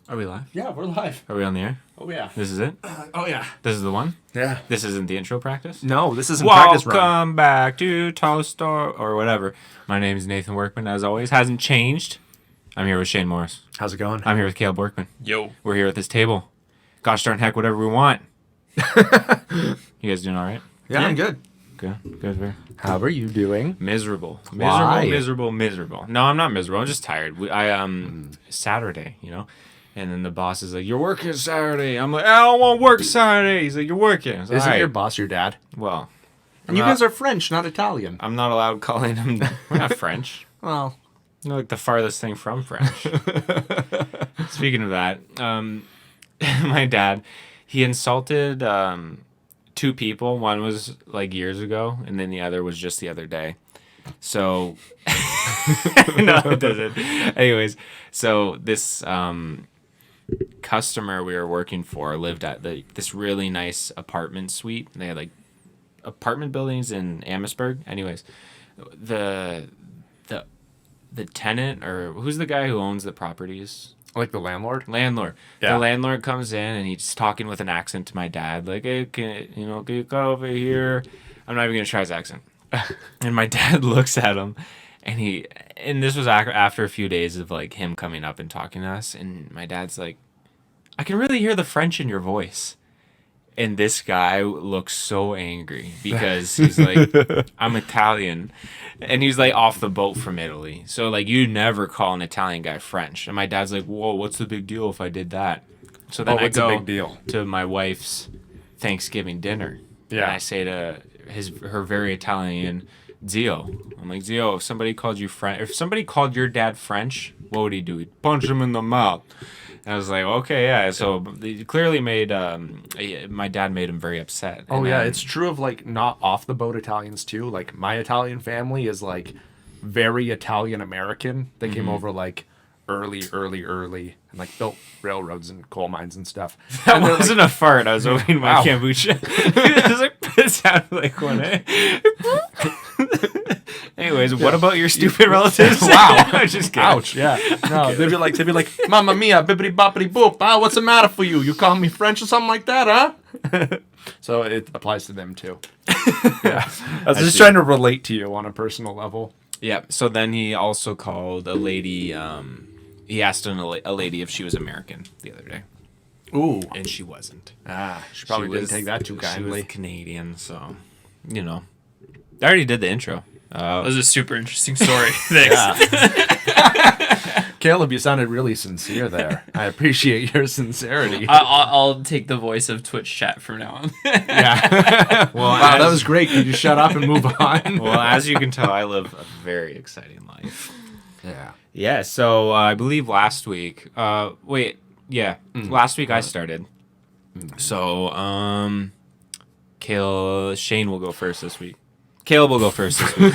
Are we live? Yeah, we're live. Are we on the air? Oh, yeah. This is it? Oh, yeah. This is the one? Yeah. This isn't the intro practice? No, this isn't practice run. Welcome back to Toast or whatever. My name is Nathan Workman, as always. Hasn't changed. I'm here with Shane Morris. How's it going? I'm here with Caleb Workman. Yo. We're here at this table. Gosh darn heck, whatever we want. You guys doing all right? Yeah, I'm good. Good. How are you doing? Miserable. Why? Miserable. No, I'm not miserable. I'm just tired. Saturday, And then the boss is like, "You're working Saturday." I'm like, "I don't want to work Saturday." He's like, "You're working." Like, Isn't "All your right." boss your dad? Well, And you guys are French, not Italian. I'm not allowed calling him. We're not French. Well, We're like the farthest thing from French. Speaking of that, my dad, he insulted two people. One was like years ago, and then the other was just the other day. So, no, it doesn't. Anyways, so this customer we were working for lived at this really nice apartment suite. They had like apartment buildings in Amherstburg. Anyways, the tenant, or who's the guy who owns the properties? like the landlord? Landlord. Yeah. The landlord comes in and he's talking with an accent to my dad, like, "Hey, can you come over here?" I'm not even gonna try his accent. And my dad looks at him, and this was after a few days of like him coming up and talking to us, and my dad's like, "I can really hear the French in your voice." And this guy looks so angry because he's like, "I'm Italian." And he's like off the boat from Italy. So like you never call an Italian guy French. And my dad's like, "Whoa, what's the big deal if I did that?" So then I what's a go big deal? to my wife's Thanksgiving dinner. Yeah. And I say to her very Italian, "Zio." I'm like, "Zio, if somebody called you French, if somebody called your dad French, what would he do? He'd punch him in the mouth." And I was like, "Okay, yeah." So they clearly made my dad made him very upset. Oh, And yeah. then- It's true of, like, not off-the-boat Italians, too. Like, my Italian family is, like, very Italian-American. They came over, like, early, and, like, built railroads and coal mines and stuff. That And they're like- wasn't a fart. I was opening my Wow. kombucha. It was like, it sounded like one. Anyways, what about your stupid relatives? Wow. I'm just kidding. Ouch, yeah. No, they'd be like, "Mamma mia, bibbidi boppity boop. Ah, what's the matter for you? You call me French or something like that, huh?" So it applies to them too. Yeah. I was just see. trying to relate to you on a personal level. Yeah. So then he also called a lady. He asked a lady if she was American the other day, Ooh. and she wasn't. She probably She didn't was- take that too She kindly. was Canadian, so I already did the intro. That was a super interesting story. Thanks. Caleb, you sounded really sincere there. I appreciate your sincerity. I'll take the voice of Twitch chat from now on. Yeah. Well, Wow, that was great. Could you shut up and move on? well, as you can tell, I live a very exciting life. Yeah. Yeah, so I believe last week. Last week I started. So, Shane will go first this week. Caleb will go first this week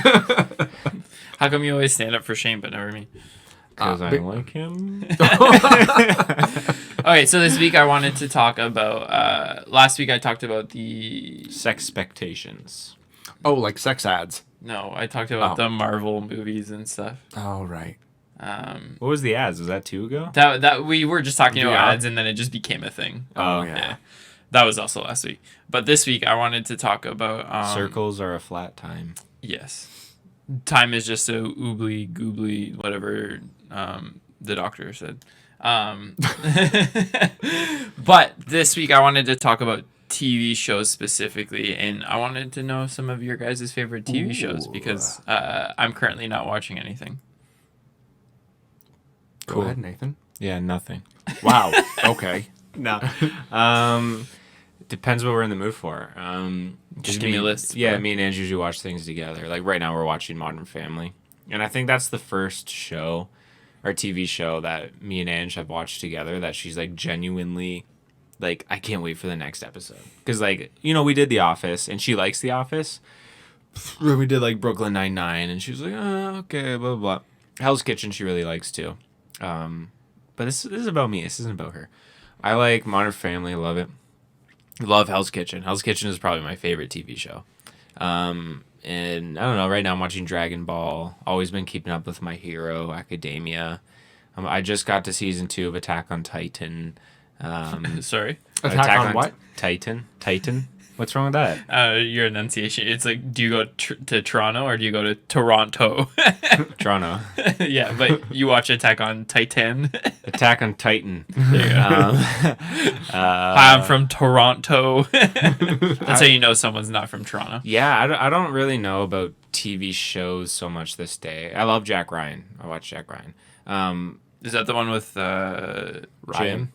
How come you always stand up for Shane but never me? because I like him. Okay, so this week I wanted to talk about. Last week I talked about the. Sex expectations. Oh, like sex ads. No, I talked about Oh. the Marvel movies and stuff. Oh, right. What was the ads? Was that 2 ago? That we were just talking about Yeah. ads and then it just became a thing. Oh, yeah. That was also last week. But this week I wanted to talk about Circles are a flat time. Yes. Time is just a oobly goobly, whatever the doctor said. But this week I wanted to talk about TV shows specifically, and I wanted to know some of your guys' favorite TV shows because I'm currently not watching anything. Go Cool. ahead, Nathan. Yeah, nothing. Wow. Okay. No. Depends what we're in the mood for. Just give me a list. Yeah, me and Ange usually watch things together. Like right now we're watching Modern Family. And I think that's the first show or TV show that me and Ange have watched together that she's like genuinely like, I can't wait for the next episode. Because like, we did The Office and she likes The Office. We did like Brooklyn Nine-Nine and she was like, "Oh, okay, blah, blah, blah." Hell's Kitchen she really likes too. But this is about me. This isn't about her. I like Modern Family. Love it. Love Hell's Kitchen. Hell's Kitchen is probably my favorite TV show. And I don't know. Right now I'm watching Dragon Ball. Always been keeping up with My Hero Academia. I just got to season 2 of Attack on Titan. Sorry. Attack on what? Titan. What's wrong with that? Your enunciation. It's like, do you go to Toronto or do you go to Toronto? Toronto. Yeah, but you watch Attack on Titan. Attack on Titan. There you go. Hi, I'm from Toronto. That's how you know someone's not from Toronto. Yeah, I don't really know about TV shows so much this day. I love Jack Ryan. I watch Jack Ryan. Is that the one with Ryan.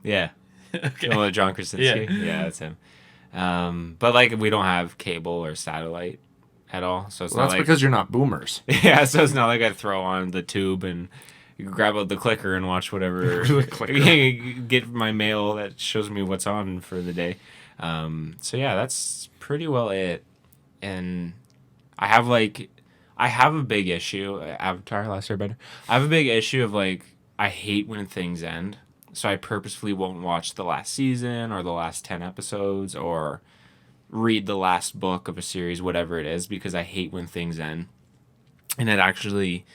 Yeah. Okay. Oh, John Krasinski. Yeah, that's him. But like we don't have cable or satellite at all, so it's Well, not that's like because you're not boomers. yeah, so it's not like I throw on the tube and you can grab out the clicker and watch whatever. The clicker. Get my mail that shows me what's on for the day. So yeah, that's pretty well it. And I have a big issue. Avatar: Last Airbender. I have a big issue of like I hate when things end. So I purposefully won't watch the last season or the last 10 episodes or read the last book of a series, whatever it is, because I hate when things end. And it actually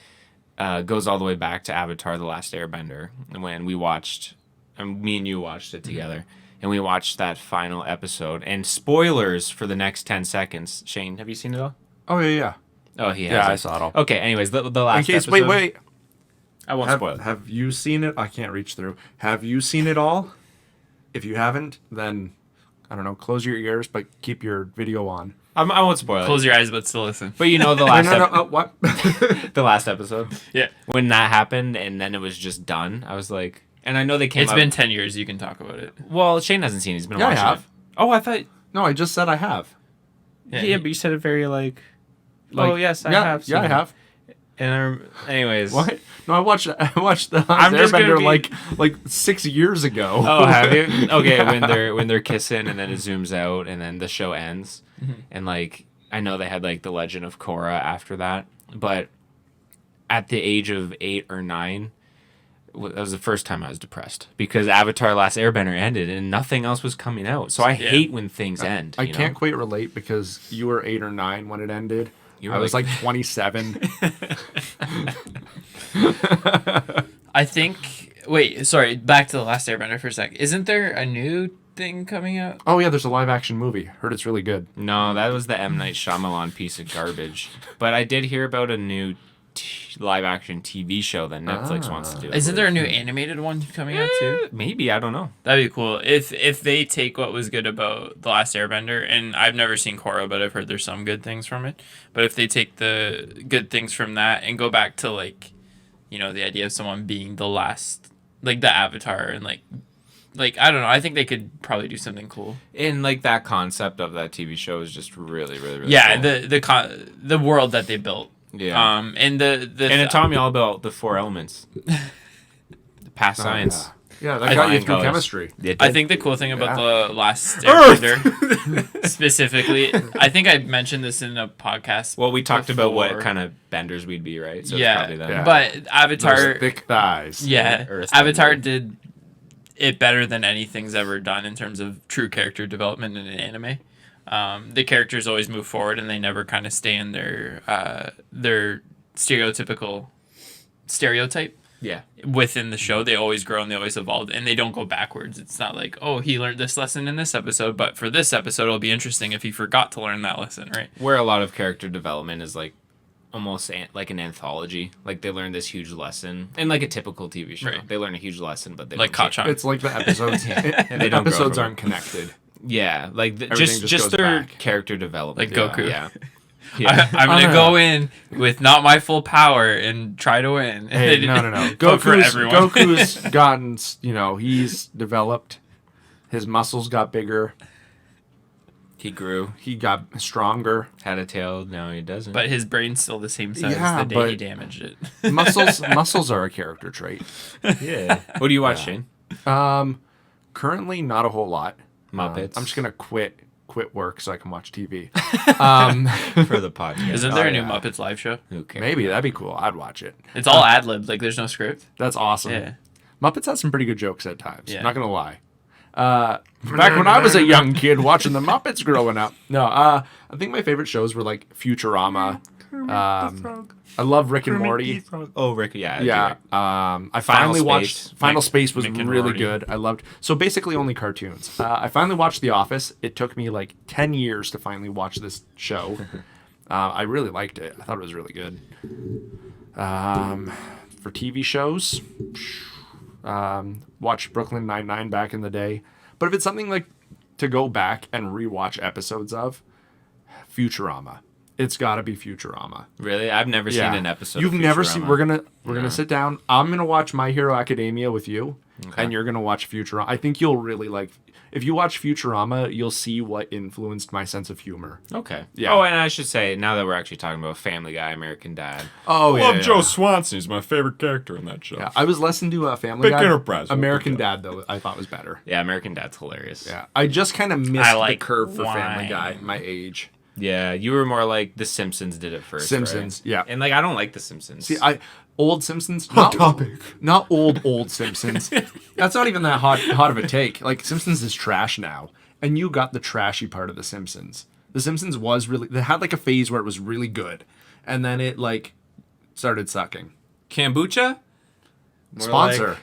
goes all the way back to Avatar: The Last Airbender when we watched, me and you watched it together, and we watched that final episode. And spoilers for the next 10 seconds. Shane, have you seen it all? Oh yeah. Oh, he has. Yeah, I it. saw it all. Okay, anyways, the last In case, episode. wait. I won't spoil it. Have you seen it? I can't reach through. Have you seen it all? If you haven't, then I don't know. Close your ears, but keep your video on. I won't spoil Close it. your eyes, but still listen. But you know the No, last what? the last episode Yeah. when that happened and then it was just done. I was like, and I know they came. It's been 10 years. You can talk about it. Well, Shane hasn't seen it. He's been Yeah, I watching have. it. Oh, I thought. No, I just said I have. Yeah, but you said it very like. Oh yes, I have. Yeah, I have. And anyways. What? No, I watched the I'm just gonna Airbender be- like 6 years ago. Oh, have you? Okay, when they're kissing and then it zooms out and then the show ends, and like I know they had like the Legend of Korra after that, but at the age of 8 or 9, that was the first time I was depressed because Avatar: Last Airbender ended and nothing else was coming out. So I hate when things end. I you know? can't quite relate because you were 8 or 9 when it ended. I was like 27. I think. Wait, sorry. Back to the Last Airbender for a sec. Isn't there a new thing coming out? Oh yeah, there's a live action movie. Heard it's really good. No, that was the M. Night Shyamalan piece of garbage. But I did hear about a new live-action TV show that Netflix wants to do. Isn't there a new animated one coming out too? Maybe, I don't know. That'd be cool if they take what was good about The Last Airbender, and I've never seen Korra, but I've heard there's some good things from it. But if they take the good things from that and go back to like, you know, the idea of someone being the last, like the Avatar, and like I don't know, I think they could probably do something cool. And like that concept of that TV show is just really, really, really Yeah, cool. the world that they built. Yeah. And the And it taught me all about the 4 elements. The past science. Yeah, that I got you think through colors. chemistry. I think the cool thing about Yeah. the Last Earth! Airbender specifically, I think I mentioned this in a podcast. Well, we talked about what before. kind of benders we'd be, right? So it's Yeah, probably that. Yeah. but Avatar, Those thick thighs. yeah, Earth Avatar bender. did it better than anything's ever done in terms of true character development in an anime. The characters always move forward, and they never kind of stay in their stereotypical stereotype Yeah. within the show. They always grow and they always evolve, and they don't go backwards. It's not like, oh, he learned this lesson in this episode, but for this episode it'll be interesting if he forgot to learn that lesson, right? Where a lot of character development is like almost like an anthology. Like they learn this huge lesson. And like a typical TV show. Right. They learn a huge lesson, but they Like don't take- Kachan. It's like the episodes. they the don't grow episodes from it. aren't connected. Yeah, like Everything just just goes their back. character development. Like Goku. Yeah. Yeah. I'm gonna no. go in with not my full power and try to win. Hey, no. Vote for everyone. Goku's gotten, he's developed. His muscles got bigger. He grew, He got stronger. had a tail. Now he doesn't. But his brain's still the same size Yeah, the day he but- damaged it. Muscles are a character trait. yeah. What do you watch, Shane? Currently, not a whole lot. Muppets. I'm just gonna quit work so I can watch TV. for the podcast. Isn't there Oh, a new yeah. Muppets live show? Who cares? Maybe that'd be cool. I'd watch it. It's all ad libbed. Like there's no script. That's awesome. Yeah. Muppets has some pretty good jokes at times. Yeah. Not gonna lie. Back when I was a young kid watching the Muppets growing up. No, I think my favorite shows were like Futurama, I love Rick and Morty. Oh, Rick, yeah. Yeah. I finally watched Space. Final Space was Rick and really Morty. good. I loved so basically only cartoons. I finally watched The Office. It took me like 10 years to finally watch this show. I really liked it. I thought it was really good. For TV shows, watched Brooklyn Nine-Nine back in the day. But if it's something like to go back and rewatch episodes of, Futurama. It's got to be Futurama. Really? I've never seen an episode. You've of never seen. Futurama. We're gonna sit down. I'm gonna watch My Hero Academia with you, and you're gonna watch Futurama. I think you'll really like. If you watch Futurama, you'll see what influenced my sense of humor. Okay. Yeah. Oh, and I should say, now that we're actually talking about Family Guy, American Dad. Oh yeah. yeah. Swanson. He's my favorite character in that show. Yeah, I was less into Family Big Guy. Enterprise, American big Dad though, I thought was better. Yeah, American Dad's hilarious. Yeah, I just kind of missed I like the curve for Family wine. Guy. My age. Yeah, you were more like The Simpsons did it first. Simpsons, right? yeah. And like, I don't like The Simpsons. See, old Simpsons. Not old Simpsons. That's not even that hot of a take. Like Simpsons is trash now, and you got the trashy part of The Simpsons. The Simpsons was really. They had like a phase where it was really good, and then it like started sucking. Kombucha? More Sponsor.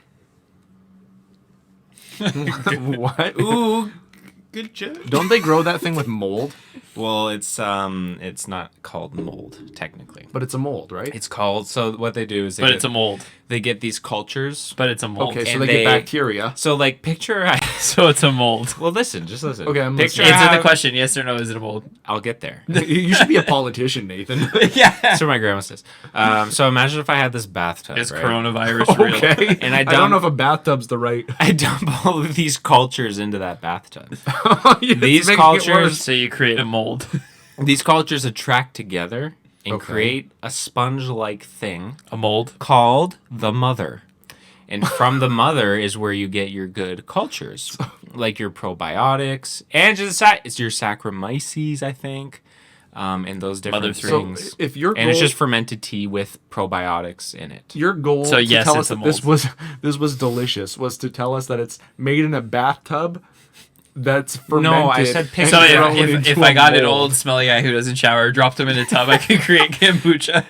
What? Ooh, good job. Don't they grow that thing with mold? Well, it's not called mold technically. But it's a mold, right? It's called. So what they do is But it's a mold. they get these cultures. But it's a mold. Okay, so and they get bacteria. So like picture. So it's a mold. Well, listen, just listen. Okay, I'm picture. listening. Answer the question: yes or no? Is it a mold? I'll get there. You should be a politician, Nathan. Yeah. That's what my grandma says. So imagine if I had this bathtub. Is right? coronavirus real? Okay. And I don't know dump- if a bathtub's the right. I dump all of these cultures into that bathtub. It's These making it cultures- worse. So you create a mold. These cultures attract together and Okay. create a sponge-like thing A mold. called the mother. And from the mother is where you get your good cultures, like your probiotics and just it's your Saccharomyces, I think, and those different Mother three. So things. if your goal, And it's just fermented tea with probiotics in it. your goal So to yes, tell it's us a that this was delicious was to tell us that it's made in a bathtub that's fermented. No, I said and pick- So thrown if into I a got an mold. old smelly guy who doesn't shower, dropped him in a tub, I could create kombucha.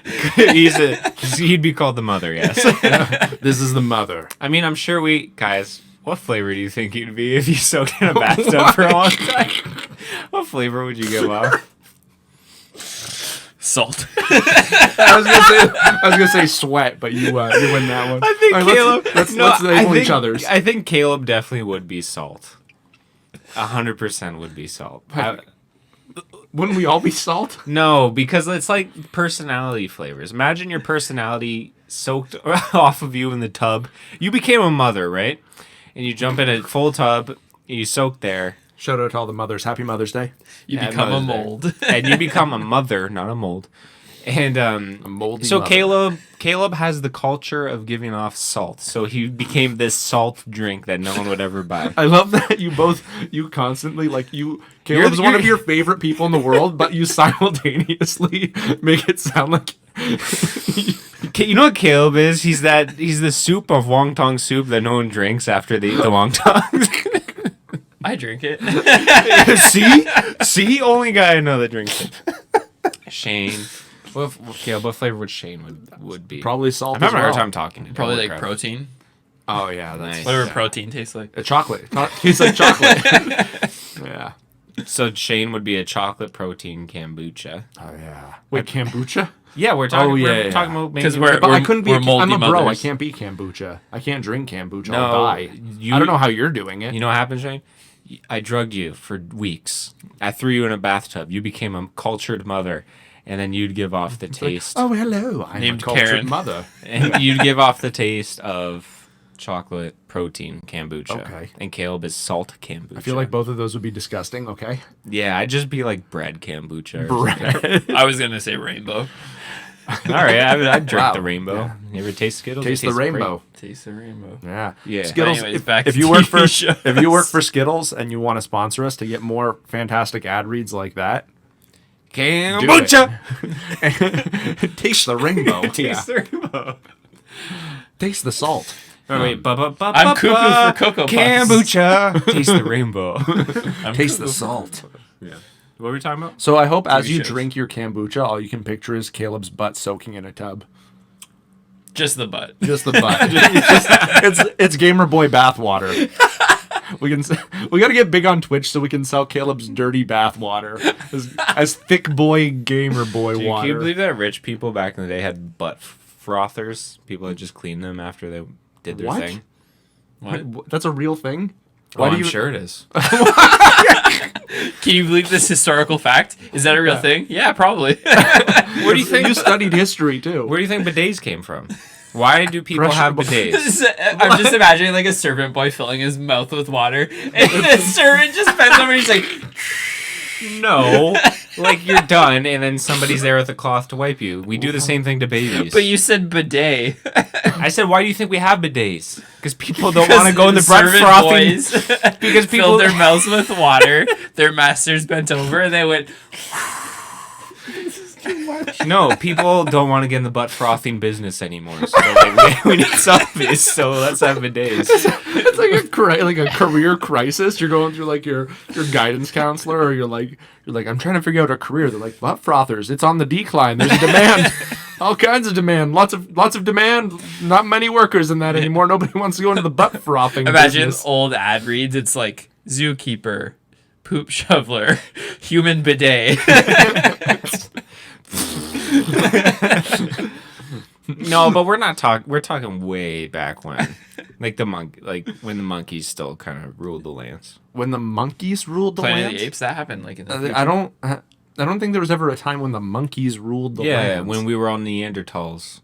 He'd be called the mother, yes. This is the mother. I mean, I'm sure guys, what flavor do you think you'd be if you soaked in a bathtub for a long time? What flavor would you give off? Salt. I was gonna say sweat, but you win that one. I think All right, Caleb. Let's label each other's. I think Caleb definitely would be salt. 100% would be salt. Wouldn't we all be salt? No, because it's like personality flavors. Imagine your personality soaked off of you in the tub. You became a mother, right? And you jump in a full tub. You soak there. Shout out to all the mothers. Happy Mother's Day. You Yeah, become a Mother's Day. mold. And you become a mother, not a mold. And A moldy so mother. Caleb has the culture of giving off salt. So he became this salt drink that no one would ever buy. I love that you constantly Caleb's one of you're- your favorite people in the world, but you simultaneously make it sound like You know what Caleb is? He's the soup of wonton soup that no one drinks after they eat the wonton. I drink it. See, only guy I know that drinks it. Shane. Caleb, what flavor would Shane would be? probably salt. I'm having a as hard well. time talking. to Probably Holy like crap. protein. Oh yeah, that's Nice. Whatever Yeah. protein tastes like. a chocolate. He's like chocolate. Yeah. So Shane would be a chocolate protein kombucha. Oh yeah. Wait, kombucha? Yeah, we're talking. Oh, yeah, we're yeah. talking about Because making- we're But I couldn't be. we're moldy I'm a bro. I mothers. can't be kombucha. I can't drink kombucha. No, I'll die. you- I don't know how you're doing it. You know what happened, Shane? I drugged you for weeks. I threw you in a bathtub. You became a cultured mother, and then you'd give off the taste. Oh hello, I'm Named a cultured Karen. mother. And you'd give off the taste of chocolate protein kombucha. Okay. And Caleb is salt kombucha. I feel like both of those would be disgusting. Okay. Yeah, I'd just be like bread kombucha. or something. Bread. I was gonna say rainbow. All right, I'd drink Wow. the rainbow. Yeah. You ever taste Skittles? Taste They the great. rainbow. Taste the rainbow. Yeah. Yeah. Skittles. Anyways, if, back if to you work TV for shows. if you work for Skittles and you want to sponsor us to get more fantastic ad reads like that, Kombucha. taste the rainbow. Taste the rainbow. Taste the salt. Oh, wait, I'm cuckoo for Cocoa Puffs. Kombucha. Taste the rainbow. I'm Taste the cuckoo. salt. What were we talking about? So I hope as TV you shows. drink your kombucha, all you can picture is Caleb's butt soaking in a tub. Just the butt. Just the butt. it's Gamer Boy bathwater. We gotta get big on Twitch so we can sell Caleb's dirty bathwater as thick boy Gamer Boy Dude, water. can you believe that rich people back in the day had butt frothers? People that just cleaned them after they did their What? thing. What? That's a real thing? I'm sure it is. Can you believe this historical fact? Is that a real thing? Yeah, probably. Where do you think? You studied history too. Where do you think bidets came from? Why do people have bidets? I'm just imagining like a servant boy filling his mouth with water, and the servant just bends over and he's like, No, like you're done, and then somebody's there with a cloth to wipe you. We do the same thing to babies. but you said bidet. I said, why do you think we have bidets? Because people don't want to go in the butt servant frothing. boys Because people filled their mouths with water. Their masters bent over and they went. No, people don't want to get in the butt frothing business anymore. So like, we need something. So let's have bidets. It's like a career crisis. You're going through like your guidance counselor, or you're like I'm trying to figure out a career. They're like, butt frothers, it's on the decline. There's a demand, all kinds of demand, lots of demand. Not many workers in that anymore. Nobody wants to go into the butt frothing. Imagine business. old ad reads. It's like zookeeper, poop shoveler, human bidet. No, but we're not talking. We're talking way back when, like when the monkeys still kind of ruled the lands. When the monkeys ruled the Planet land. of the Apes. That happened like in the I don't think there was ever a time when the monkeys ruled the Yeah, lands. when we were all Neanderthals.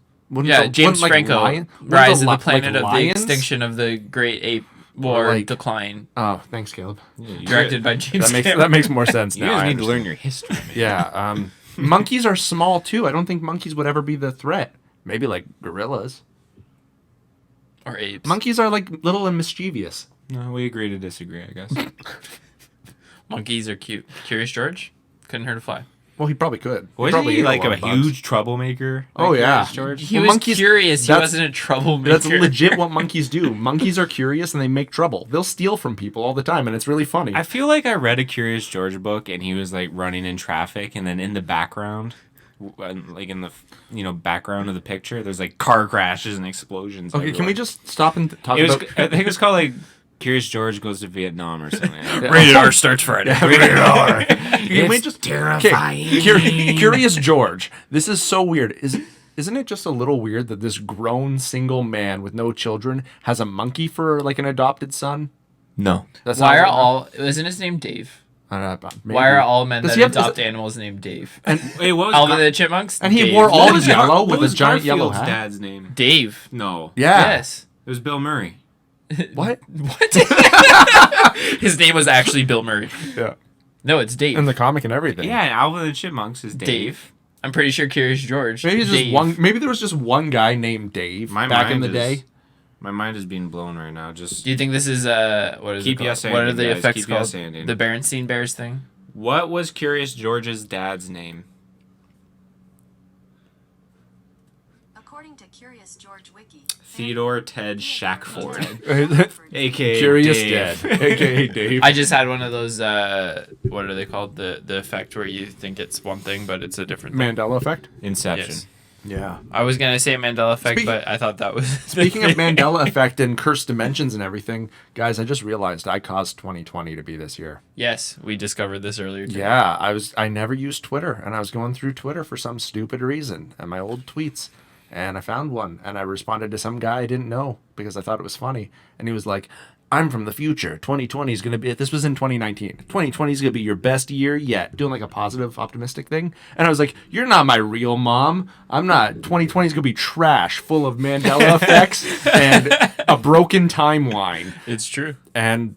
James Franco, Rise of the Planet of the Lions? Extinction of the Great Ape War like- Decline, Oh, thanks, Caleb. directed by James Cameron. That makes more sense You now. guys I need to understand. learn your history. Man. Yeah, monkeys are small too. I don't think monkeys would ever be the threat. Maybe like gorillas. Or apes. Monkeys are like little and mischievous. No, we agree to disagree, I guess. Monkeys are cute. Curious George? Couldn't hurt a fly. Well, he probably could. Was probably he ate like lot a of bugs. huge troublemaker? Oh, like yeah. Curious George. He Well, was monkeys- curious. He that's- wasn't a troublemaker. That's legit what monkeys do. Monkeys are curious and they make trouble. They'll steal from people all the time, and it's really funny. I feel like I read a Curious George book, and he was like running in traffic, and then in the background, like in the background of the picture, there's like car crashes and explosions. Okay, can everywhere. we just stop and talk It was. about? I think it was called like Curious George Goes to Vietnam or something. Rated R starts Friday. Rated R. Can we It's just terrifying. Curious George. This is so weird. Isn't it just a little weird that this grown single man with no children has a monkey for like an adopted son? No. That's Why not- are all... Isn't his name Dave? Maybe. Why are all men Does that he have- is adopt it- animals named Dave? Wait, what was Alvin the Chipmunks? And he Dave. wore all what was yellow What with was a giant yellow Garfield's hat? dad's name? Dave. No. Yeah. Yes. It was Bill Murray. What? What? His name was actually Bill Murray. Yeah. No, it's Dave. In the comic and everything. Yeah, and Alvin and the Chipmunks is Dave. Dave. I'm pretty sure Curious George. Maybe it's just Dave. one. Maybe there was just one guy named Dave My back in mind the is- day. My mind is being blown right now. Just Do you think this is what is Keep it called? yes What are anding, the guys. effects Keep yes called? anding. The Berenstein Bears thing. what was Curious George's dad's name? According to Curious George Wiki, Theodore Ted Shackford, Shackford. aka Curious Dave. Dead, aka Dave. I just had one of those. What are they called? The effect where you think it's one thing but it's a different thing. Mandela effect. Inception. Yes. Yeah. I was gonna say Mandela effect, Speak- but I thought that was Speaking of Mandela effect and cursed dimensions and everything, guys, I just realized I caused 2020 to be this year. Yes, we discovered this earlier. Today. Yeah, I never used Twitter, and I was going through Twitter for some stupid reason and my old tweets, and I found one, and I responded to some guy I didn't know because I thought it was funny, and he was like, "I'm from the future. 2020 is gonna be." This was in 2019. 2020 is gonna be your best year yet. Doing like a positive, optimistic thing, and I was like, "You're not my real mom. I'm not. 2020 is gonna be trash, full of Mandela effects and a broken timeline." It's true. And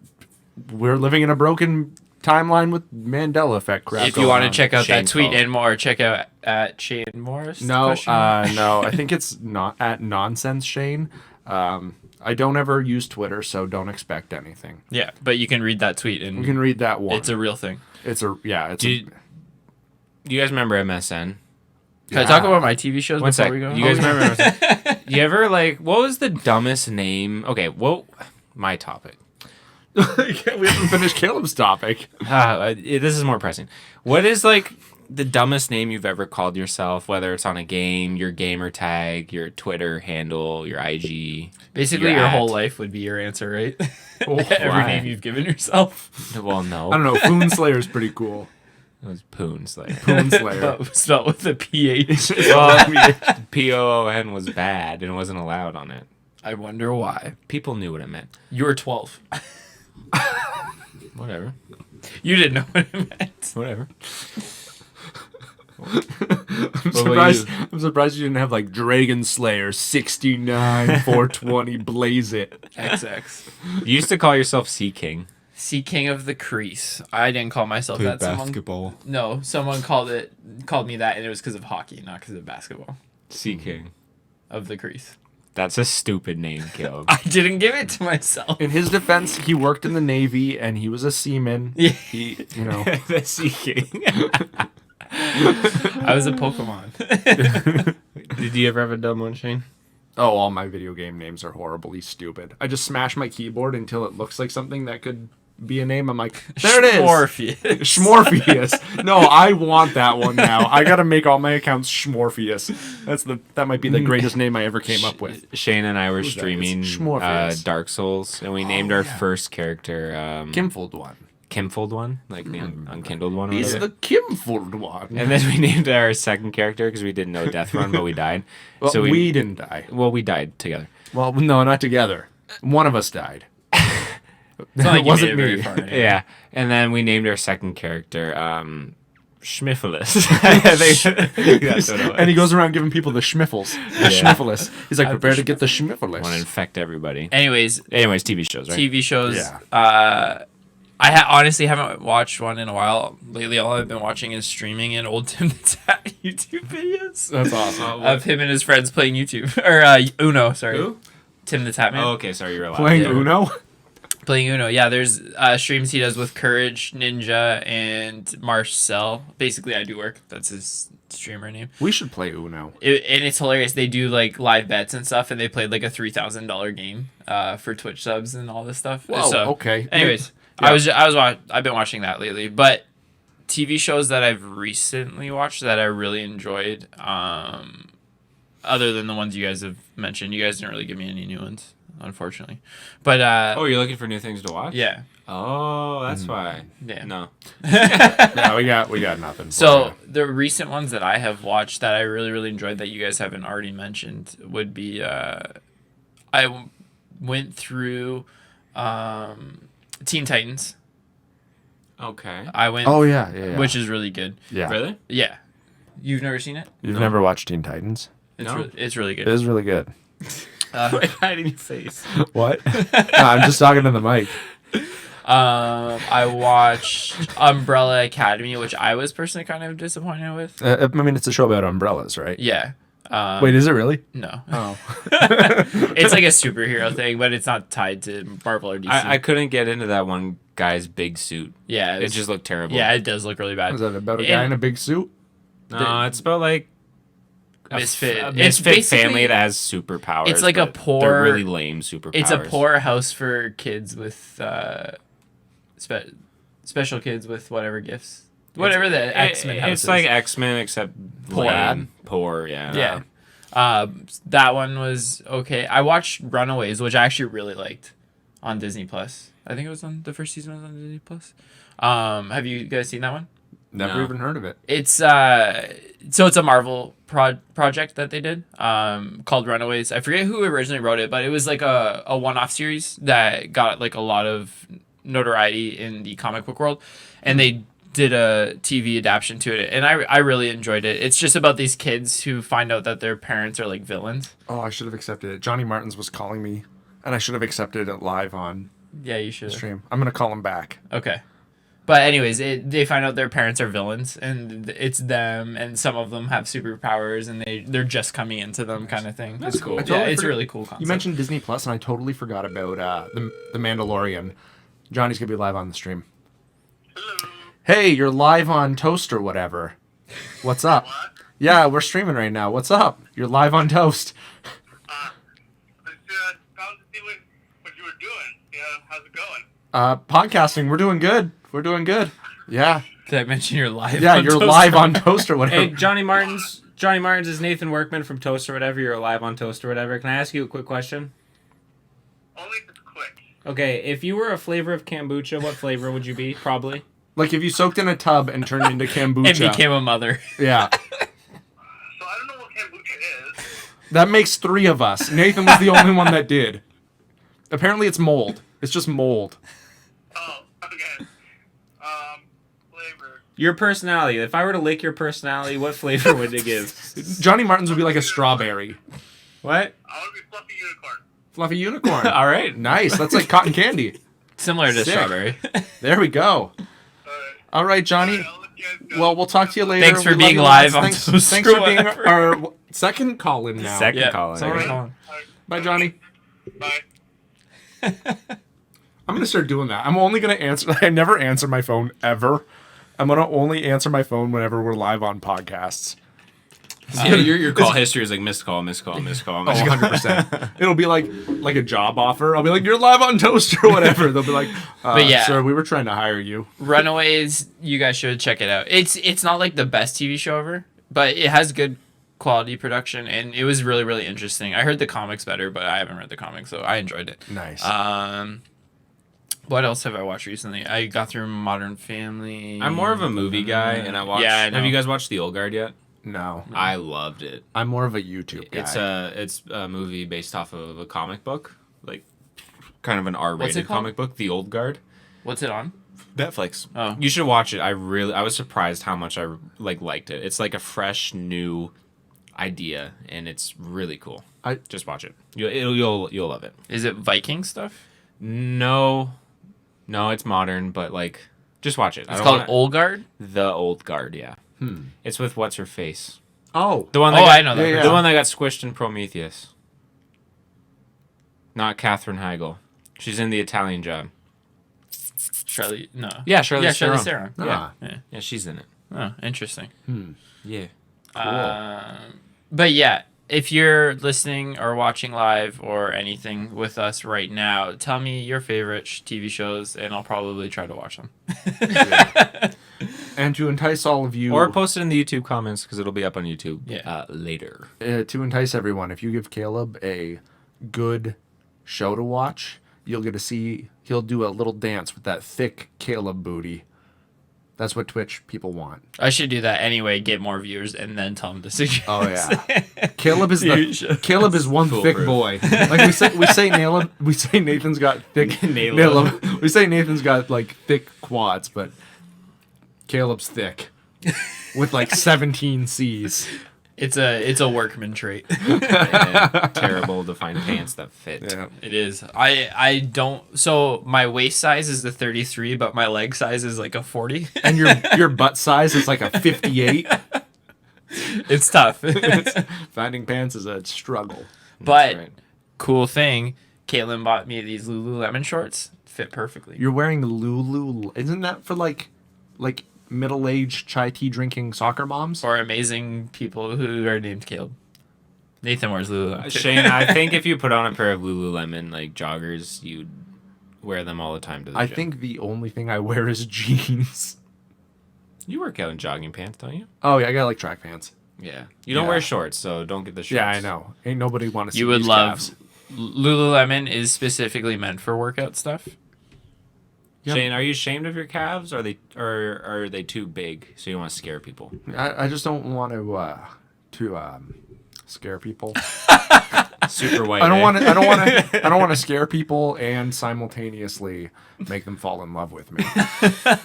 we're living in a broken timeline with Mandela effect crap. If you want to on. check out Shane that tweet Paul. and more, check out at Shane Morris. No, question mark? no, I think it's not at Nonsense Shane. I don't ever use Twitter, so don't expect anything. Yeah, but you can read that tweet and You can read that one. it's a real thing. It's a Do you guys remember MSN? Can I talk about my TV shows One before sec. we go? You guys remember MSN? You ever like what was the dumbest name? Okay, well, my topic. We haven't finished Caleb's topic. This is more pressing. What is like the dumbest name you've ever called yourself? Whether it's on a game, your gamer tag, your Twitter handle, your IG. Basically, your whole life would be your answer, right? Every why? name you've given yourself. Well, no. I don't know. Foon Slayer is pretty cool. It was Poons. Like Foon Slayer. But spelled with a PH. well, POON was bad and wasn't allowed on it. I wonder why. People knew what it meant. You were 12. Whatever. You didn't know what it meant. Whatever. I'm surprised you didn't have like Dragon Slayer 69 420 Blaze It. XX. You used to call yourself Sea King. Sea King of the Crease. I didn't call myself that. Someone called me that, and it was because of hockey, not because of basketball. Sea King. Of the Crease. That's a stupid name, Caleb. I didn't give it to myself. In his defense, he worked in the Navy and he was a seaman. Yeah. He, you know. The Sea King. I was a Pokemon. Did you ever have a dumb one, Shane? Oh, all my video game names are horribly stupid. I just smash my keyboard until it looks like something that could be a name. I'm like, there it is. Schmorpheus. No, I want that one now. I gotta make all my accounts Schmorpheus. That might be the greatest name I ever came up with. Shane and I were Who's that? streaming It's Schmorpheus. Dark Souls, and we named our first character Kimfold one. Kimfold one, like the unkindled one. Or He's whatever. the Kimfold one. And then we named our second character because we didn't know Death Run, but we died. Well, so we didn't die. Well, we died together. Well, no, not together. One of us died. It's not like It wasn't you made it me. very far, anyway. Yeah, and then we named our second character Schmiffless. That's what it was. And he goes around giving people the schmiffles. The schmiffless. He's like, prepare to get the schmiffless. Want to infect everybody. Anyways, TV shows, right? TV shows. Yeah. I honestly haven't watched one in a while. Lately, all I've been watching is streaming and old Tim the Tat YouTube videos. That's awesome. Of him and his friends playing YouTube. Or Uno, sorry. Who? Tim the Tatman. Oh, okay. Sorry, you're allowed. Playing Yeah. Uno? Playing Uno. Yeah, there's streams he does with Courage, Ninja, and Marcel. Basically, I Do Work. That's his streamer name. We should play Uno. And it's hilarious. They do like live bets and stuff, and they played like a $3,000 game for Twitch subs and all this stuff. Whoa, So, okay. Anyways, Yeah. I've been watching that lately, but TV shows that I've recently watched that I really enjoyed, other than the ones you guys have mentioned. You guys didn't really give me any new ones, unfortunately. But Oh, you're looking for new things to watch? yeah, Oh, that's why. yeah. No. Yeah, we got nothing. for So ya. the recent ones that I have watched that I really, really enjoyed that you guys haven't already mentioned would be went through Teen Titans. Okay. I went, Oh, yeah. which is really good. Yeah. Really? Yeah, you've never seen it? You've never watched Teen Titans? No. It's really It good. is really good. Hiding your face. What? No, I'm just talking to the mic. I watched Umbrella Academy, which I was personally kind of disappointed with. I mean, it's a show about umbrellas, right? Yeah. Wait, is it really? No. Oh. It's like a superhero thing, but it's not tied to Marvel or DC. I couldn't get into that one guy's big suit. yeah, It just looked terrible. yeah, it does look really bad. Is that about a guy in a big suit? No, it's about like Misfit. a It's misfit basically- family that has superpowers. it's like a but poor- They're really lame superpowers. It's a poor house for kids with special kids with whatever gifts. Whatever the X-Men house It's is. like X-Men except Poor. lame. Poor, yeah. Yeah. That one was okay. I watched Runaways, which I actually really liked on Disney Plus. I think it was on the first season was on Disney Plus. Have you guys seen that one? Never No. even heard of it. It's so it's a Marvel project that they did called Runaways. I forget who originally wrote it, but it was like a one-off series that got like a lot of notoriety in the comic book world, and they did a TV adaptation to it, and I really enjoyed it. It's just about these kids who find out that their parents are like villains. Oh, I should have accepted it. Johnny Martins was calling me, and I should have accepted it live on Yeah, you should. stream. I'm going to call him back. Okay. But anyways, they find out their parents are villains, and it's them, and some of them have superpowers, and they're just coming into them, kind of thing. That's cool. I Yeah, totally it's a forgot- really cool concept. You mentioned Disney Plus, and I totally forgot about the Mandalorian. Johnny's going to be live on the stream. Hey, you're live on Toast or whatever. What's up? What? Yeah, we're streaming right now. What's up? You're live on Toast. Just found to see what you were doing. Yeah, how's it going? Podcasting, we're doing good. We're doing good. Yeah. Did I mention you're live? Yeah, on you're Toast live or on whatever? Toast or whatever. Hey, Johnny Martins is Nathan Workman from Toast or whatever. You're alive on Toast or whatever. Can I ask you a quick question? Only if it's quick. Okay, if you were a flavor of kombucha, what flavor would you be? Probably. Like if you soaked in a tub and turned into kombucha. And became a mother. Yeah. So I don't know what kombucha is. That makes 3 of us. Nathan was the only one that did. Apparently it's mold. It's just mold. Oh, okay. Flavor. Your personality. If I were to lick your personality, what flavor would it give? Johnny Martins would be like a strawberry. What? I want to be fluffy unicorn. Fluffy unicorn. All right. Nice. That's like cotton candy. Similar to Sick. strawberry. There we go. All right, Johnny. I'll let you guys go. Well, we'll talk to you later. Thanks for We love being you live lots. on Thanks, Toast thanks or for being whatever. our second call in now. Second Yeah, call. second All right. call. All right. Bye, Johnny. Bye. I'm gonna start doing that. I'm only gonna answer. I never answer my phone ever. I'm gonna only answer my phone whenever we're live on podcasts. Your call history is like missed call, missed call, missed call. Oh, Missed call. 100%. It'll be like a job offer. I'll be like, you're live on Toast or whatever. They'll be like, But yeah. sir, we were trying to hire you. Runaways, you guys should check it out. It's not like the best TV show ever, but it has good quality production, and it was really, really interesting. I heard the comics better, but I haven't read the comics, so I enjoyed it. Nice. What else have I watched recently? I got through Modern Family. I'm more of a movie guy, and I watch. Yeah, I know. Have you guys watched The Old Guard yet? No, I loved it. I'm more of a YouTube guy. It's a movie based off of a comic book, like kind of an What's it R-rated called? comic book, The Old Guard. What's it on? Netflix. Oh. You should watch it. I was surprised how much I liked it. It's like a fresh new idea, and it's really cool. Just watch it. You'll love it. Is it Viking stuff? No, it's modern, but like just watch it. It's called Old Guard? The Old Guard. Yeah. It's with what's her face. Oh, The one. Oh, That got, I know that. yeah, person. The one that got squished in Prometheus. Not Katherine Heigl. She's in The Italian Job. Charlie, no. Yeah, Charlize Yeah, Charlize Theron. Theron. Ah. Yeah. Yeah, she's in it. Oh, interesting. Yeah. But yeah, if you're listening or watching live or anything with us right now, tell me your favorite TV shows, and I'll probably try to watch them. and to entice all of you, Or post it in the YouTube comments because it'll be up on YouTube Yeah. later. to entice everyone, if you give Caleb a good show to watch, you'll get to see he'll do a little dance with that thick Caleb booty. That's what Twitch people want. I should do that anyway, get more viewers, and then tell them to suggest. Oh yeah, Caleb is You should. Caleb is one thick Foolproof. boy. Like we say Nathan's got thick Naleb. We say Nathan's got like thick quads, but Caleb's thick with like 17 C's. It's a workman trait. And terrible to find pants that fit. Yeah. It is. I don't. So my waist size is the 33, but my leg size is like a 40. And your butt size is like a 58. It's tough. Finding pants is a struggle. But right. cool thing, Caitlin bought me these Lululemon shorts. Fit perfectly. You're wearing Lulu. Isn't that for like middle-aged chai tea drinking soccer moms? Or amazing people who are named Caleb. Nathan wears Lululemon. Shane, I think if you put on a pair of Lululemon like joggers, you'd wear them all the time to the I gym. think the only thing I wear is jeans. You work out in jogging pants, don't you? Oh yeah, I got like track pants. Yeah. You don't Yeah. wear shorts, so don't get the shorts. Yeah, I know. Ain't nobody want to see You would these love calves. Lululemon is specifically meant for workout stuff. Yep. Shane, are you ashamed of your calves? Or are they too big so you don't want to scare people? I just don't want to scare people. Super white. I don't eh? want to. I don't want to scare people and simultaneously make them fall in love with me.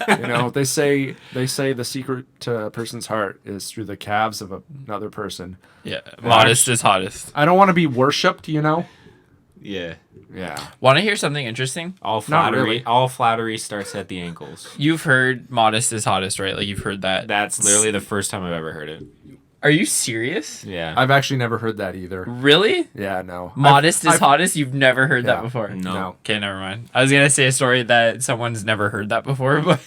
You know, they say the secret to a person's heart is through the calves of another person. Yeah. Modest is hottest. I don't want to be worshipped. You know. Yeah. Yeah. Want to hear something interesting? All Not flattery. really. All flattery starts at the ankles. You've heard modest is hottest, right? Like you've heard that. That's literally the first time I've ever heard it. Are you serious? Yeah. I've actually never heard that either. Really? Yeah. No. Modest is I've- hottest? You've never heard Yeah. that before? No. Okay, never mind. I was going to say a story that someone's never heard that before, but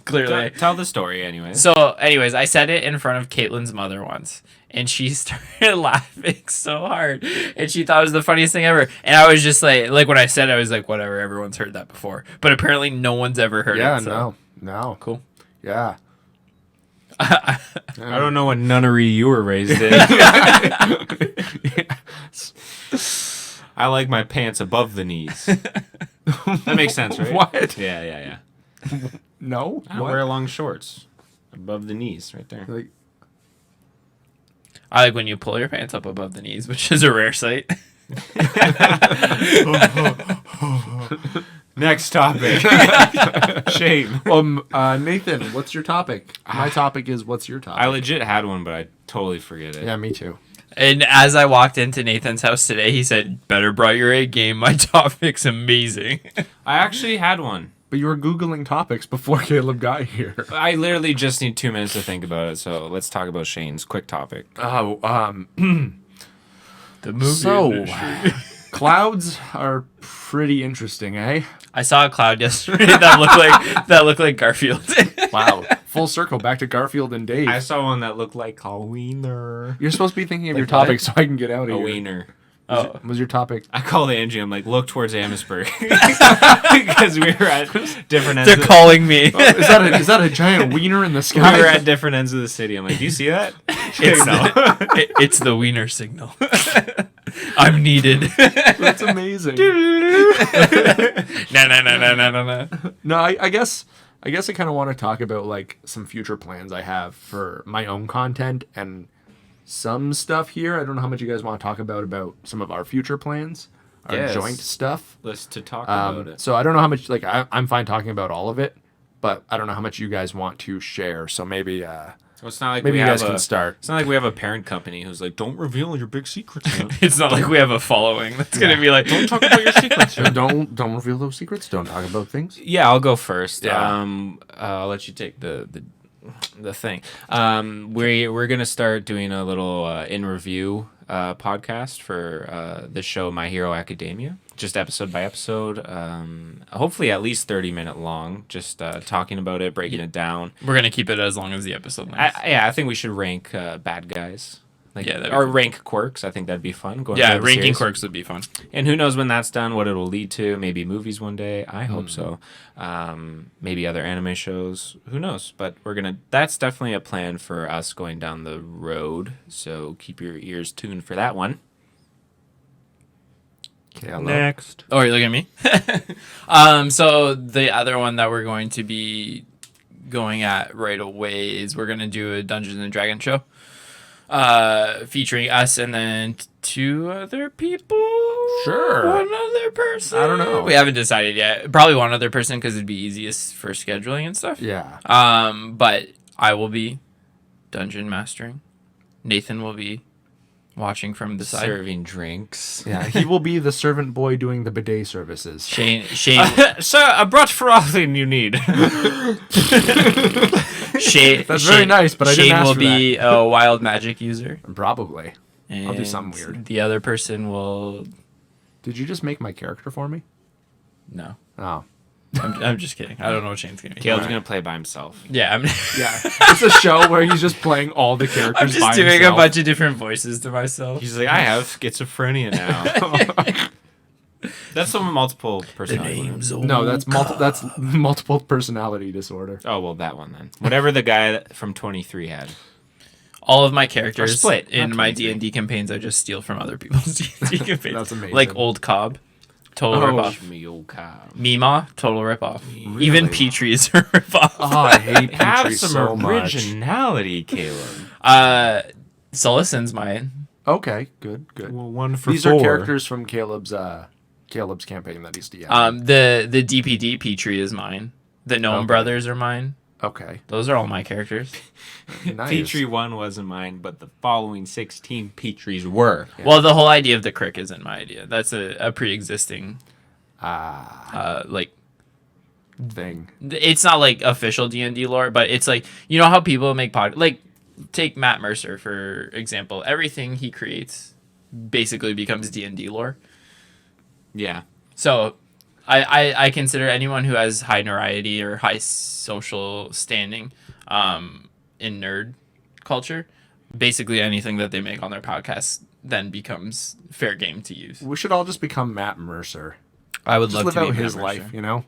clearly. Tell the story anyway. So, anyways, I said it in front of Caitlin's mother once, And she started laughing so hard, and she thought it was the funniest thing ever. And I was just like when I said it, I was like, whatever, everyone's heard that before. But apparently no one's ever heard Yeah, it. So. no. Cool. Yeah. I don't know what nunnery you were raised in. I like my pants above the knees. That makes sense, right? What? Yeah. No? I What? wear long shorts above the knees, right there. Like, I like when you pull your pants up above the knees, which is a rare sight. Next topic. Shame. Nathan, what's your topic? My topic is, what's your topic? I legit had one, but I totally forget it. Yeah, me too. And as I walked into Nathan's house today, he said, "Better brought your A game. My topic's amazing." I actually had one. But you were Googling topics before Caleb got here. I literally just need 2 minutes to think about it, so let's talk about Shane's quick topic. Oh, The movie. so clouds are pretty interesting, eh? I saw a cloud yesterday that looked like Garfield. Wow. Full circle back to Garfield and Dave. I saw one that looked like a wiener. You're supposed to be thinking of your what? topic so I can get out of A here. wiener. Oh, Was your topic? I called Angie. I'm like, look towards Amherstburg because we were at different ends. they're calling me. Is that a giant wiener in the We sky? were at different ends of the city. I'm like, do you see that? It's, it's the wiener signal. I'm needed. That's amazing. No. No, I guess I kind of want to talk about like some future plans I have for my own content and some stuff here. I don't know how much you guys want to talk about some of our future plans, our Yes. joint stuff. Let's talk about it. So I don't know how much. Like I'm fine talking about all of it, but I don't know how much you guys want to share. So maybe Well, it's not like maybe we you have guys can start. It's not like we have a parent company who's like, don't reveal your big secrets. It's not like we have a following that's gonna be like, Don't talk about your secrets. So don't reveal those secrets. Don't talk about things. Yeah, I'll go first. Yeah. I'll let you take the thing. We're gonna start doing a little in review podcast for the show My Hero Academia, just episode by episode. Hopefully at least 30-minute long, just talking about it, breaking it down. we're gonna keep it as long as the episode length. I think we should rank bad guys. Like, Yeah, that'd be or cool. rank quirks. I think that'd be fun. Going Yeah, through the ranking series. quirks would be fun. And who knows when that's done, what it'll lead to. Maybe movies one day. I hope so. Maybe other anime shows. Who knows? But that's definitely a plan for us going down the road. So keep your ears tuned for that one. Okay, Next. Oh, you're looking at me? So the other one that we're going to be going at right away is we're going to do a Dungeons and Dragons show. Featuring us and then two other people. Sure. One other person. I don't know. We haven't decided yet. Probably one other person because it'd be easiest for scheduling and stuff. Yeah. But I will be dungeon mastering. Nathan will be watching from the side. Serving drinks. Yeah. He will be the servant boy doing the bidet services. Shane. Sir, I brought for all thing you need. Shane. That's very nice, but I didn't Shane ask will for be a wild magic user. Probably. And I'll do something weird. The other person will. Did you just make my character for me? No. Oh. I'm just kidding. I don't know what Shane's gonna be. Caleb's going to play by himself. Yeah, I'm. Yeah. It's a show where he's just playing all the characters I'm just by doing himself. a bunch of different voices to myself. He's like, I have schizophrenia now. That's some multiple personality. No, that's multiple personality disorder. Oh, well, that one then. Whatever the guy from 23 had. All of my characters Or split, in not my 23. D&D campaigns, I just steal from other people's D&D campaigns. That's amazing. Like Old Cobb, total Oh, ripoff. Me old cow. Mima, total ripoff. Even Petrie is a ripoff. Oh, I hate Have Petrie some so much. originality, Caleb. Sullisan's mine. Okay, good. Well, one for These are characters from Caleb's campaign that he's DMing. The DPD Petrie is mine. The Gnome Okay. Brothers are mine. Okay, Those are all my characters. nice. Petrie 1 wasn't mine, but the following 16 Petries were. Well, the whole idea of the crick isn't my idea. That's a pre-existing, like, thing. it's not like official D&D lore, but it's like, you know how people make like take Matt Mercer for example. Everything he creates basically becomes D&D lore. Yeah. So I consider anyone who has high notoriety or high social standing in nerd culture basically anything that they make on their podcast then becomes fair game to use. We should all just become Matt Mercer. I would Just love live to be out Matt his Mercer. life, you know?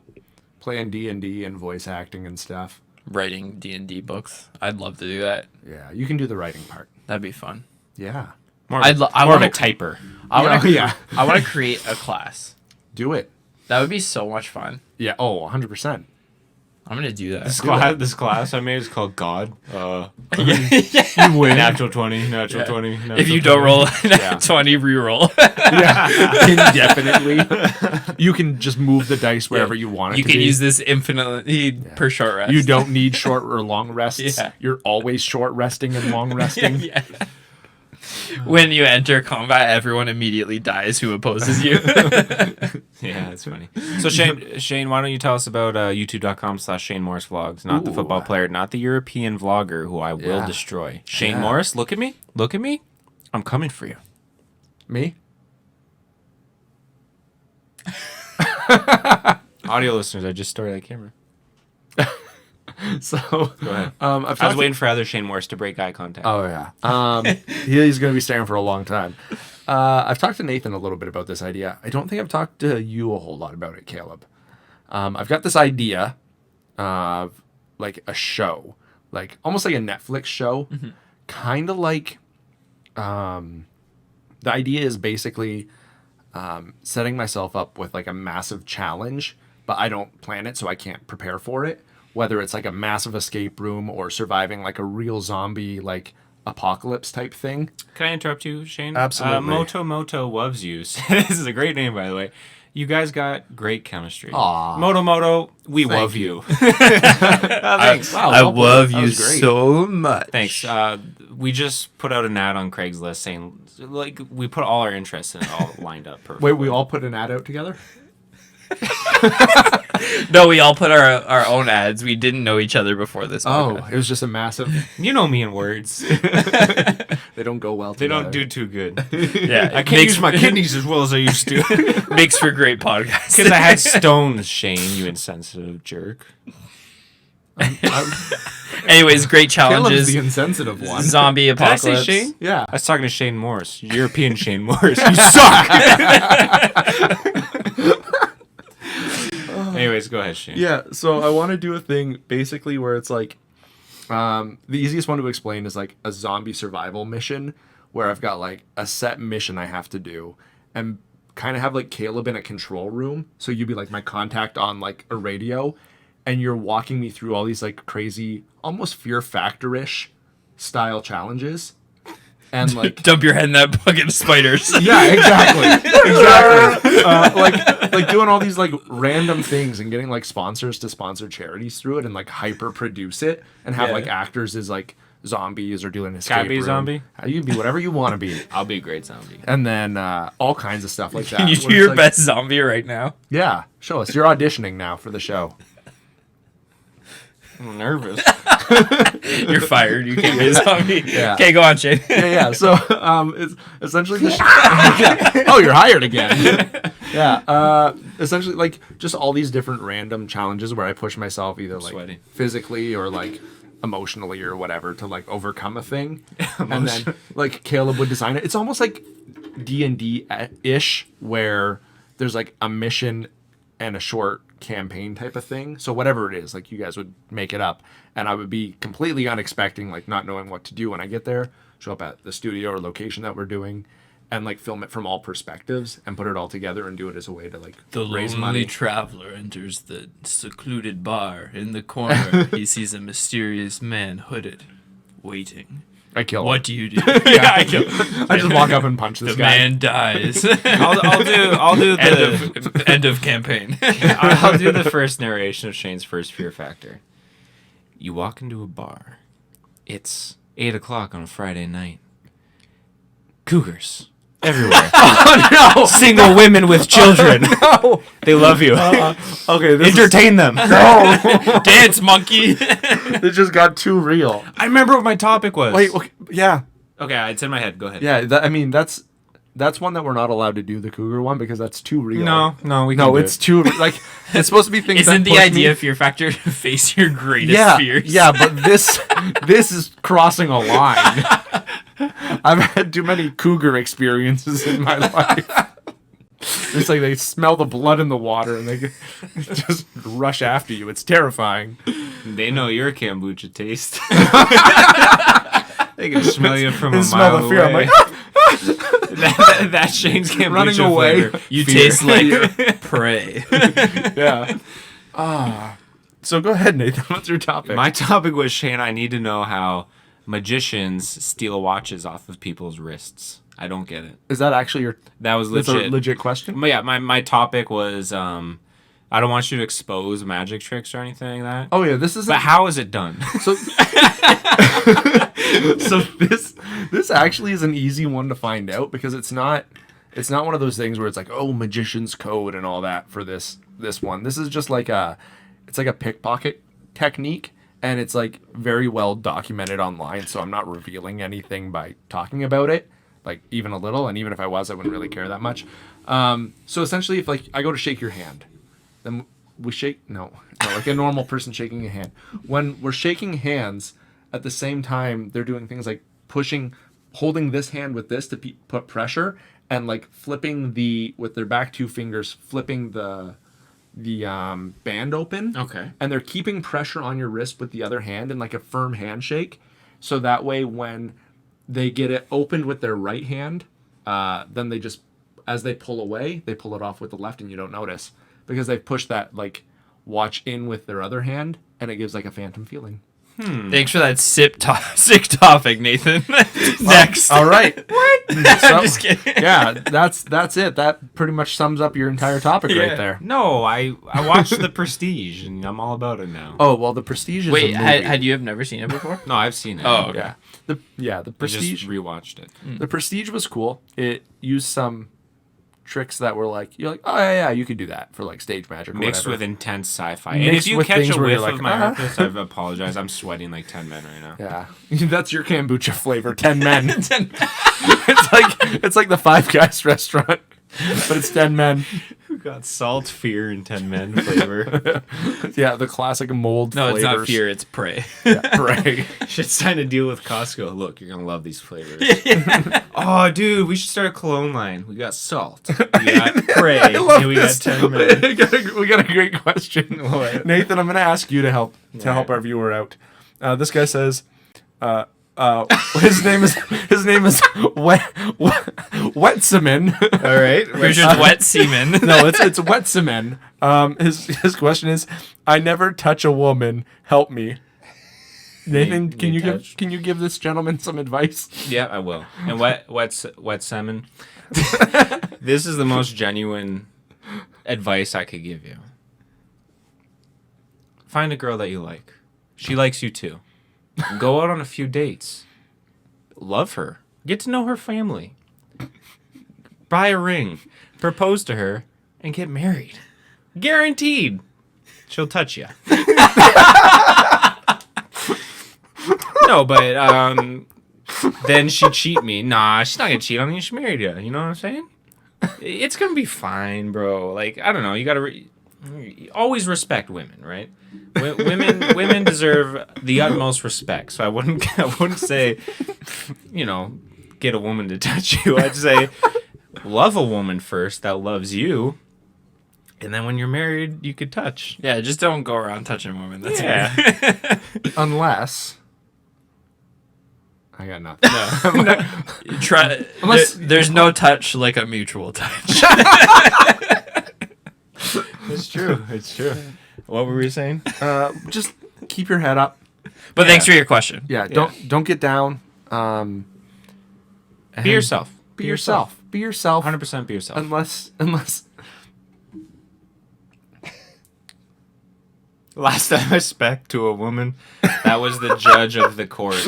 Playing D&D and voice acting and stuff. Writing D&D books. I'd love to do that. Yeah, you can do the writing part. That'd be fun. Yeah. More I of a want to typer. I want to Yeah. I want to create a class. Do it. That would be so much fun. Yeah. Oh, 100%. I'm gonna do that. This class I made is called God. yeah. You win. Natural 20, natural 20. Natural If you don't 20. roll a Yeah. 20, re-roll. Yeah. Indefinitely. You can just move the dice wherever you want it You to can be. use this infinitely per short rest. You don't need short or long rests. Yeah. You're always short resting and long resting. yeah. When you enter combat, everyone immediately dies who opposes you. Yeah, that's funny. So Shane, why don't you tell us about youtube.com/Shane Morris Vlogs? Not the Ooh. football player, not the European vlogger who I will Yeah. destroy. Shane Yeah. Morris, look at me. Look at me. I'm coming for you. Me? Audio listeners, I just started that camera. So, Go ahead. I've I was talked waiting for other Shane Morris to break eye contact. Oh yeah. He's going to be staring for a long time. I've talked to Nathan a little bit about this idea. I don't think I've talked to you a whole lot about it, Caleb. I've got this idea of like a show, like almost like a Netflix show, kind of like. The idea is basically setting myself up with like a massive challenge, but I don't plan it, so I can't prepare for it. Whether it's like a massive escape room or surviving like a real zombie like apocalypse type thing. Can I interrupt you, Shane? Absolutely. Moto loves you. This is a great name, by the way. You guys got great chemistry. Aw. Moto, we Thank love you. you. Thanks. Wow, I well put. love That you was great. so much. Thanks. We just put out an ad on Craigslist saying, like, we put all our interests in it all lined up perfectly. Wait, we all put an ad out together? No, we all put our own ads. We didn't know each other before this. Oh, podcast. it was just a massive. You know me in words. They don't go well They together. don't do too good. yeah. I can't use my kidneys as well as I used to. Makes for great podcasts. Because I had stones, Shane, you insensitive jerk. Anyways, great Caleb's challenges. the insensitive one. Zombie Did I apocalypse. say Shane? Yeah. I was talking to Shane Morris, European Shane Morris. You suck. Anyways, go ahead, Shane. Yeah, so I want to do a thing basically where it's like, the easiest one to explain is like a zombie survival mission where I've got like a set mission I have to do and kind of have like Caleb in a control room. So you'd be like my contact on like a radio and you're walking me through all these like crazy, almost Fear Factor-ish style challenges. And like, Dump your head in that bucket of spiders. yeah, exactly. Like doing all these like random things and getting like sponsors to sponsor charities through it and like hyper produce it and have Yeah. like actors as like zombies or doing an escape Can I be a room. zombie? You can be whatever you want to be. I'll be a great zombie. And then all kinds of stuff like that. Can you where do it's your like- best zombie right now? Yeah, show us. You're auditioning now for the show. I'm nervous. You're fired. You can't be a zombie. Yeah. Okay, go on, Shane. Yeah. So it's essentially the yeah. Oh, you're hired again. Yeah. Essentially, like just all these different random challenges where I push myself either like sweaty. physically or like emotionally or whatever to like overcome a thing, and then like Caleb would design it. It's almost like D&D ish where there's like a mission and a short campaign type of thing. So whatever it is, like you guys would make it up and I would be completely unexpecting, like not knowing what to do when I get there, show up at the studio or location that we're doing and like film it from all perspectives and put it all together and do it as a way to like raise money. traveler enters the secluded bar. In the corner, he sees a mysterious man hooded, waiting. I kill him. What do you do? Yeah, I kill him. I just walk up and punch this The guy. man dies. I'll do the End of campaign. I'll do the first narration of Shane's first Fear Factor. You walk into a bar. It's 8 o'clock on a Friday night. Cougars everywhere. Oh no! Single women with children. No! They love you. Okay, this Entertain them. no. Dance, monkey. It just got too real. I remember what my topic was. Wait, okay, yeah. Okay, it's in my head. Go ahead. Yeah, I mean that's one that we're not allowed to do, the cougar one, because that's too real. No, we can No, do it's it. too like it's supposed to be things. Isn't that the push idea me. of Fear Factor to face your greatest Yeah, fears? yeah, but this is crossing a line. I've had too many cougar experiences in my life. It's like they smell the blood in the water and they just rush after you. It's terrifying. They know your kombucha taste. They can smell you from a Smell mile the fear. away. I'm like, That's Shane's kombucha Running away. flavor. You Fear. taste like prey. yeah. So go ahead, Nathan. What's your topic? My topic was, Shane, I need to know how magicians steal watches off of people's wrists. I don't get it. Is that actually your? That was That's legit. a legit question. But yeah, my topic was I don't want you to expose magic tricks or anything like that. Oh yeah, this is. But how is it done? So, so this actually is an easy one to find out because it's not one of those things where it's like, oh, magician's code and all that for this one. This is just like it's like a pickpocket technique, and it's like very well documented online. So I'm not revealing anything by talking about it, like even a little. And even if I was, I wouldn't really care that much. So essentially, if like I go to shake your hand, then we shake like a normal person shaking a hand. When we're shaking hands at the same time, they're doing things like holding this hand with this to put pressure, and like flipping with their back two fingers, flipping the band open. Okay. And they're keeping pressure on your wrist with the other hand in like a firm handshake, so that way when they get it opened with their right hand, then they just, as they pull away, they pull it off with the left, and you don't notice because they've pushed that like watch in with their other hand, and it gives like a phantom feeling. Thanks for that sick topic, Nathan. Next. All right. What? I'm just kidding. Yeah, that's it. That pretty much sums up your entire topic right there. No, I watched The Prestige and I'm all about it now. Oh well, The Prestige is Wait, a movie. had you have never seen it before? No, I've seen it. Oh, okay. Yeah. The I just Prestige. rewatched it. The Prestige was cool. It used some tricks that were like, you're like, oh yeah, you could do that for like stage magic or Mixed whatever. with intense sci-fi. And Mixed if you with catch things a where you're whiff like, of my "Ah." armpits, I apologize. I'm sweating like 10 men right now. Yeah, that's your kombucha flavor. 10 men. it's like the Five Guys restaurant, but it's 10 men. Who got salt, fear, and 10 men flavor? Yeah, the classic mold. No, flavors. it's not fear, it's prey. Yeah, right. Should sign a deal with Costco. Look, you're gonna love these flavors. Oh, dude, we should start a cologne line. We got salt. We got prey. And we got 10 men. we got a great question. What? Nathan, I'm going to ask you to help our viewer out. This guy says, his name is Wetseman. All right. Richard's wet semen. No, it's Wetseman. His question is, I never touch a woman. Help me. Nathan, can you give this gentleman some advice? Yeah, I will. And wet salmon. This is the most genuine advice I could give you. Find a girl that you like. She likes you too. Go out on a few dates. Love her. Get to know her family. Buy a ring. Propose to her and get married. Guaranteed. She'll touch you. No, but then she'd cheat me. Nah, she's not gonna cheat on me. She married you. You know what I'm saying? It's gonna be fine, bro. Like, I don't know. You gotta always respect women, right? Women deserve the utmost respect. So I wouldn't say, get a woman to touch you. I'd say love a woman first that loves you, and then when you're married, you could touch. Yeah, just don't go around touching women. That's Yeah. Unless I got nothing. No. Try. There's no touch like a mutual touch. It's true. It's true. What were we saying? Just keep your head up. But thanks for your question. Yeah, don't get down. Be yourself. Be yourself. Be yourself. 100% be yourself. Unless Last time I spec to a woman, that was the judge of the court.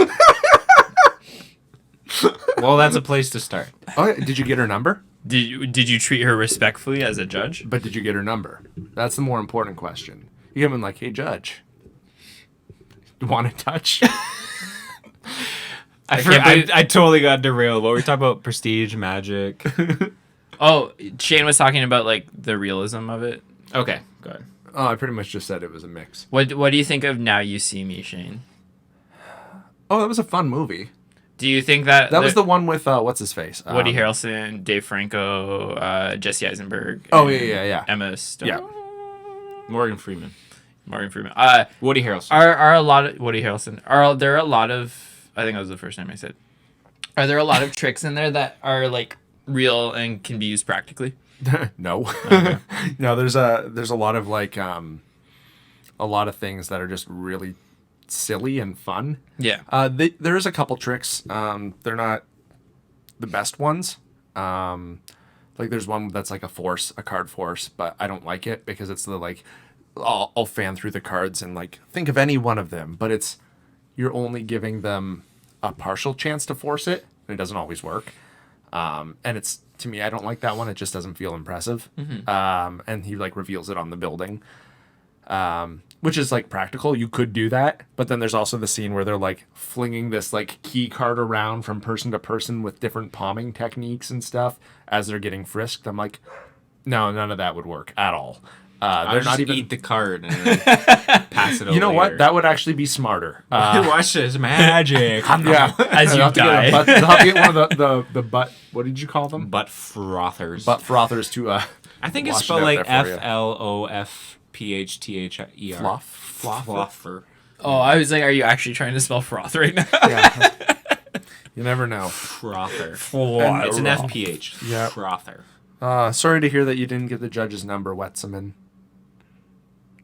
Well, that's a place to start. Oh, yeah. Did you get her number? Did you treat her respectfully as a judge? But did you get her number? That's the more important question. You give him like, hey, judge, want to touch? I totally got derailed. What were we talking about? Prestige, magic. Oh, Shane was talking about like the realism of it. Okay, go ahead. Oh, I pretty much just said it was a mix. What do you think of Now You See Me, Shane? Oh, that was a fun movie. Do you think that That was the one with what's his face? Woody Harrelson, Dave Franco, Jesse Eisenberg? Oh, and yeah. Emma Stone. Yeah. Morgan Freeman. Morgan Freeman. Woody Harrelson. Are a lot of Woody Harrelson? Are there a lot of? I think that was the first time I said. Are there a lot of tricks in there that are like real and can be used practically? No. No, there's a lot of like a lot of things that are just really silly and fun. Yeah. There is a couple tricks. They're not the best ones. Like there's one that's like a card force, but I don't like it because it's the like I'll fan through the cards and like think of any one of them, but you're only giving them a partial chance to force it, and it doesn't always work. And it's, to me, I don't like that one. It just doesn't feel impressive. And he like reveals it on the building, which is like practical. You could do that, but then there's also the scene where they're like flinging this like key card around from person to person with different palming techniques and stuff as they're getting frisked. I'm like, no, none of that would work at all. They're not even eat the card and then pass it over. You know what? That would actually be smarter. Watch this magic. Yeah, As you die. I'll have to get one of the butt. What did you call them? Butt frothers. Butt frothers to. I think it's wash it spelled out like there for you. FLOFPHTHER. Fluff. Fluffer. Oh, I was like, are you actually trying to spell froth right now? Yeah. You never know. Frother. Froth. It's an FPH. Yeah. Frother. Sorry to hear that you didn't get the judge's number, Wetzeman.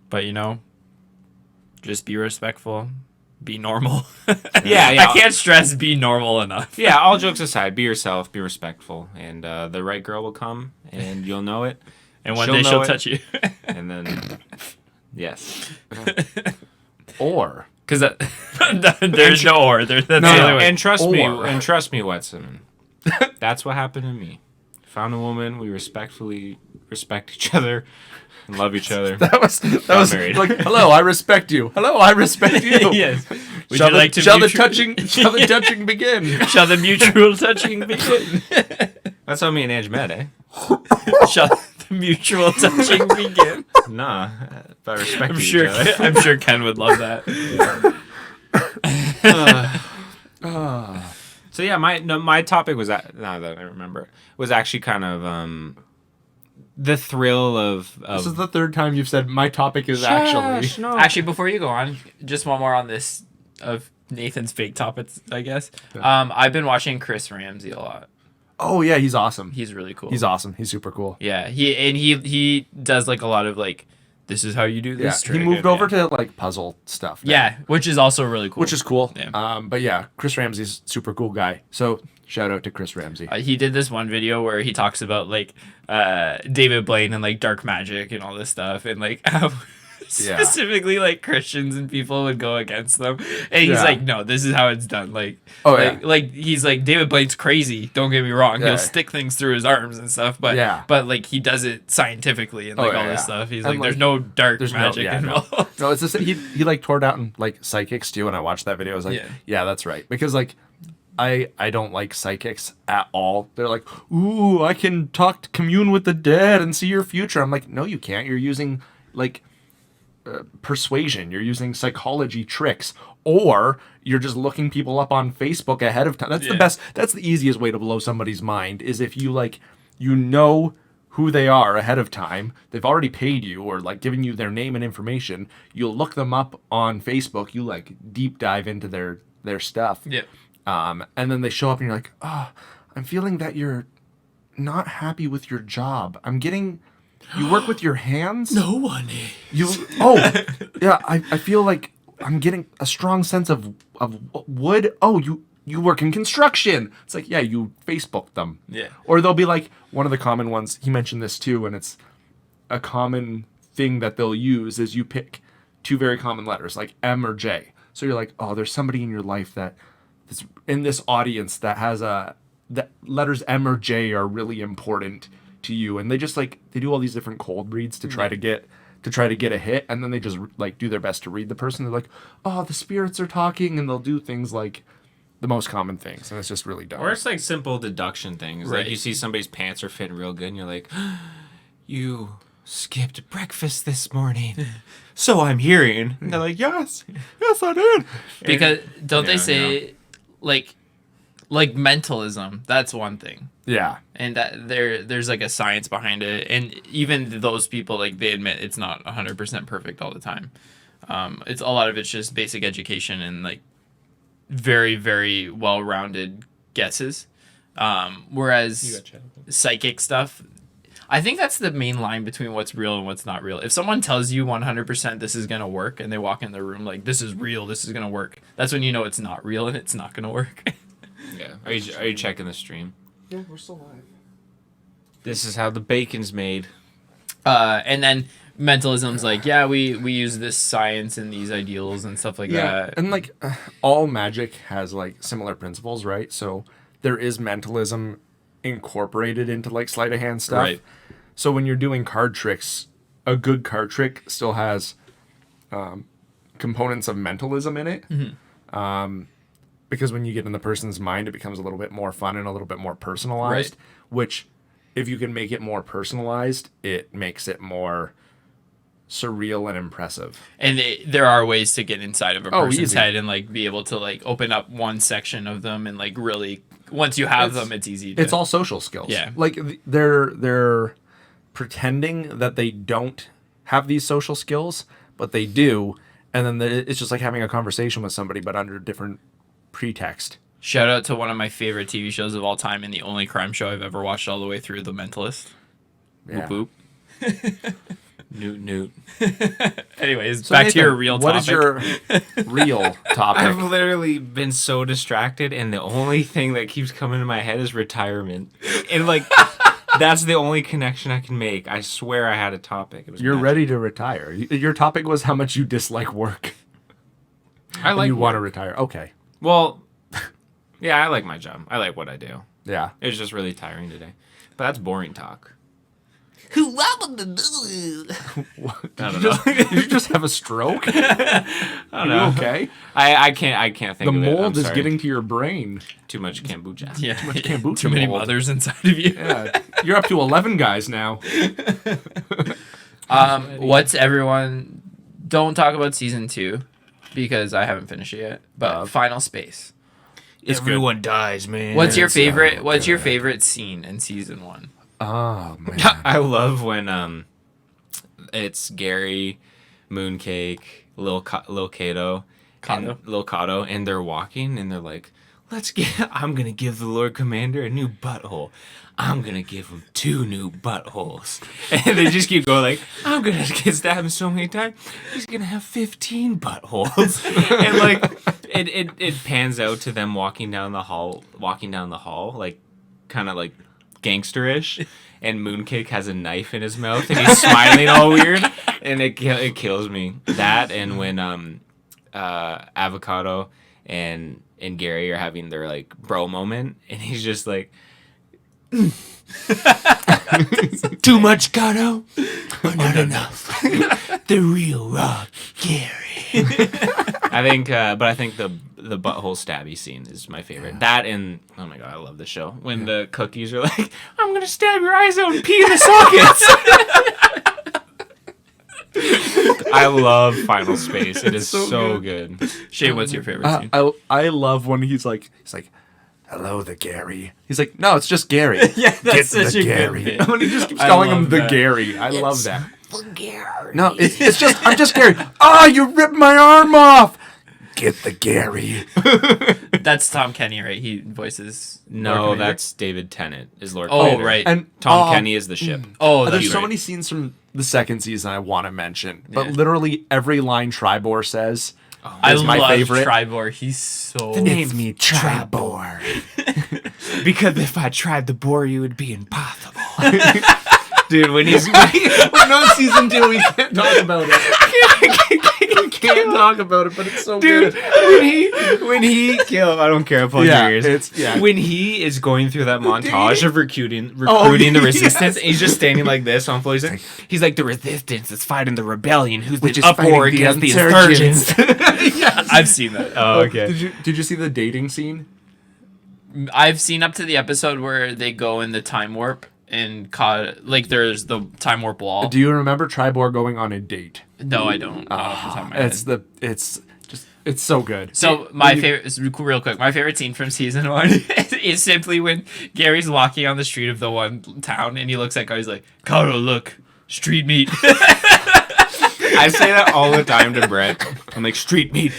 But you know, just be respectful, be normal. Yeah. I can't stress be normal enough. Yeah, all jokes aside, be yourself, be respectful, and the right girl will come, and you'll know it. And one She'll day know she'll it. touch you. And then, yes. Or Because there's no or. That's the only way. And trust Or- me, Wetzeman, that's what happened to me. Found a woman, we respectfully respect each other and love each other. that was married. like, hello, I respect you. Hello, I respect you. Yes. Would Shall you like to shall the mutual- touching begin? Shall the mutual touching begin? That's how me and Ange met, eh? Shall the mutual touching begin? Nah, but respect I'm each sure. other. I'm sure Ken would love that. So yeah, my topic was that, now that I remember, was actually kind of the thrill of This is the third time you've said my topic is actually. no. Actually, before you go on, just one more on this of Nathan's fake topics, I guess. I've been watching Chris Ramsey a lot. Oh yeah, he's awesome. He's really cool. He's awesome. He's super cool. Yeah, he does like a lot of like, this is how you do Yeah, this. he trick, moved and, over to like puzzle stuff. now, Yeah, which is also really cool. which is cool. Yeah. But yeah, Chris Ramsey's super cool guy. So shout out to Chris Ramsey. He did this one video where he talks about like David Blaine and like dark magic and all this stuff, and like how Yeah. specifically like Christians and people would go against them, and he's Yeah. like, no, this is how it's done. Like, Oh, like, yeah. like he's like, David Blaine's crazy. Don't get me wrong. Yeah. He'll stick things through his arms and stuff, but Yeah. but like he does it scientifically and like Oh, all yeah, this yeah. stuff. He's And, like, there's like, no dark there's magic involved. No, it's just he like tore down like psychics too. When I watched that video, I was like, Yeah. yeah, that's right. Because like I don't like psychics at all. They're like, ooh, I can commune with the dead and see your future. I'm like, no, you can't. You're using like persuasion. You're using psychology tricks, or you're just looking people up on Facebook ahead of time. That's the Yeah. best. That's the easiest way to blow somebody's mind is if you like, you know who they are ahead of time. They've already paid you or like given you their name and information. You'll look them up on Facebook. You like deep dive into their stuff. Yeah. And then they show up and you're like, oh, I'm feeling that you're not happy with your job. I'm getting, you work with your hands? No one. Yeah, I feel like I'm getting a strong sense of wood. Oh, you work in construction. It's like, yeah, you Facebooked them. Yeah. Or they'll be like, one of the common ones, he mentioned this too, and it's a common thing that they'll use is you pick two very common letters, like M or J. So you're like, oh, there's somebody in your life that's in this audience that has that letters M or J are really important to you, and they just like they do all these different cold reads to try to get a hit, and then they just like do their best to read the person. They're like, oh, the spirits are talking, and they'll do things like the most common things, and it's just really dumb. Or it's like simple deduction things. Right. Like you see somebody's pants are fitting real good and you're like, you skipped breakfast this morning. So I'm hearing. And they're like, yes, I did. Because don't Yeah, they say like like mentalism. That's one thing. Yeah. And that there's like a science behind it, and even those people, like, they admit it's not 100% perfect all the time. It's a lot of it's just basic education and like very, very well-rounded guesses. Whereas psychic stuff, I think that's the main line between what's real and what's not real. If someone tells you 100% this is gonna work, and they walk in the room like, this is real, this is gonna work, that's when you know it's not real and it's not gonna work. Yeah. Are you checking the stream? Yeah, we're still live. This is how the bacon's made. And then mentalism's like, yeah, we use this science and these ideals and stuff like that. And like all magic has like similar principles, right? So there is mentalism incorporated into like sleight of hand stuff. Right. So when you're doing card tricks, a good card trick still has components of mentalism in it. Because when you get in the person's mind, it becomes a little bit more fun and a little bit more personalized. Right. Which, if you can make it more personalized, it makes it more surreal and impressive. And there are ways to get inside of a person's easy. head and like be able to like open up one section of them and like really, once you have them, it's easy to... It's all social skills. Yeah. Like they're pretending that they don't have these social skills, but they do, and then it's just like having a conversation with somebody, but under a different pretext. Shout out to one of my favorite TV shows of all time and the only crime show I've ever watched all the way through, The Mentalist. Yeah. Boop, boop. Newt. Anyways, So back to Nathan, your real topic. What is your real topic? I've literally been so distracted, and the only thing that keeps coming to my head is retirement. And like, that's the only connection I can make. I swear I had a topic. It was You're magic. ready to retire. Your topic was how much you dislike work. I And like. you want to work. retire. Okay. Well, yeah, I like my job. I like what I do. Yeah. It was just really tiring today. But that's boring talk. Did don't know. Did you just have a stroke? I don't You know. okay? I can't think The of it. I'm mold is sorry. getting to your brain. too much kombucha. Yeah, much kombucha too many mold. mothers inside of you. Yeah. You're up to 11 guys now. What's everyone? Don't talk about season 2 because I haven't finished it yet. But Final Space. Everyone dies, man. What's your favorite? What's your favorite scene in season 1? Oh, man. I love when it's Gary, Mooncake, Lil Kato, and Kato. Lil Kato, and they're walking and they're like, I'm gonna give the Lord Commander a new butthole. I'm gonna give him 2 new buttholes. And they just keep going like, I'm gonna get stabbed so many times. He's gonna have 15 buttholes. And like it pans out to them walking down the hall, like kind of like gangsterish. And Mooncake has a knife in his mouth and he's smiling all weird. And it kills me. That and when Avocado and Gary are having their like bro moment, and he's just like, too much Kato, but not enough. The real Rob Gary. I think the butthole stabby scene is my favorite. Yeah. That and oh my god, I love the show when the cookies are like, I'm gonna stab your eyes out and pee in the sockets. I love Final Space. It is so good. Shay, what's your favorite scene? I love when he's like, hello, the Gary. He's like, no, it's just Gary. Yeah, that's Get such the a good Gary. bit. When he just keeps I calling him love the that. Gary. I love that. The Gary. No, I'm just Gary. You ripped my arm off. Get the Gary. That's Tom Kenny, right? He voices. Lord No, Commander? that's David Tennant is Lord Oh, Commander. right. And Tom Kenny is the ship. Oh, there's that's so right. many scenes from the second season I want to mention, but Yeah. literally every line Tribor says I is my love favorite. Tribor. He's so. It's me, Tribor. Because if I tried to bore you, it'd be impossible. Dude, when he's We're not season 2. We can't talk about it. We can't talk about it, but it's so dude, good. when he kill, I don't care. Plug Yeah, your ears. it's When he is going through that montage of recruiting Oh, the yes. resistance, and he's just standing like this on floor. He's like the resistance is fighting the rebellion, who's Which been is uproar fighting the against the insurgents. insurgents. I've seen that. Oh, okay. Did you see the dating scene? I've seen up to the episode where they go in the time warp and like there's the time warp wall. Do you remember Tribor going on a date? No, I don't. Not off the top of my head. It's It's so good. So real quick, my favorite scene from season 1 is simply when Gary's walking on the street of the one town and he looks at guys like, Carl, look, street meat. I say that all the time to Brett. I'm like, street meat.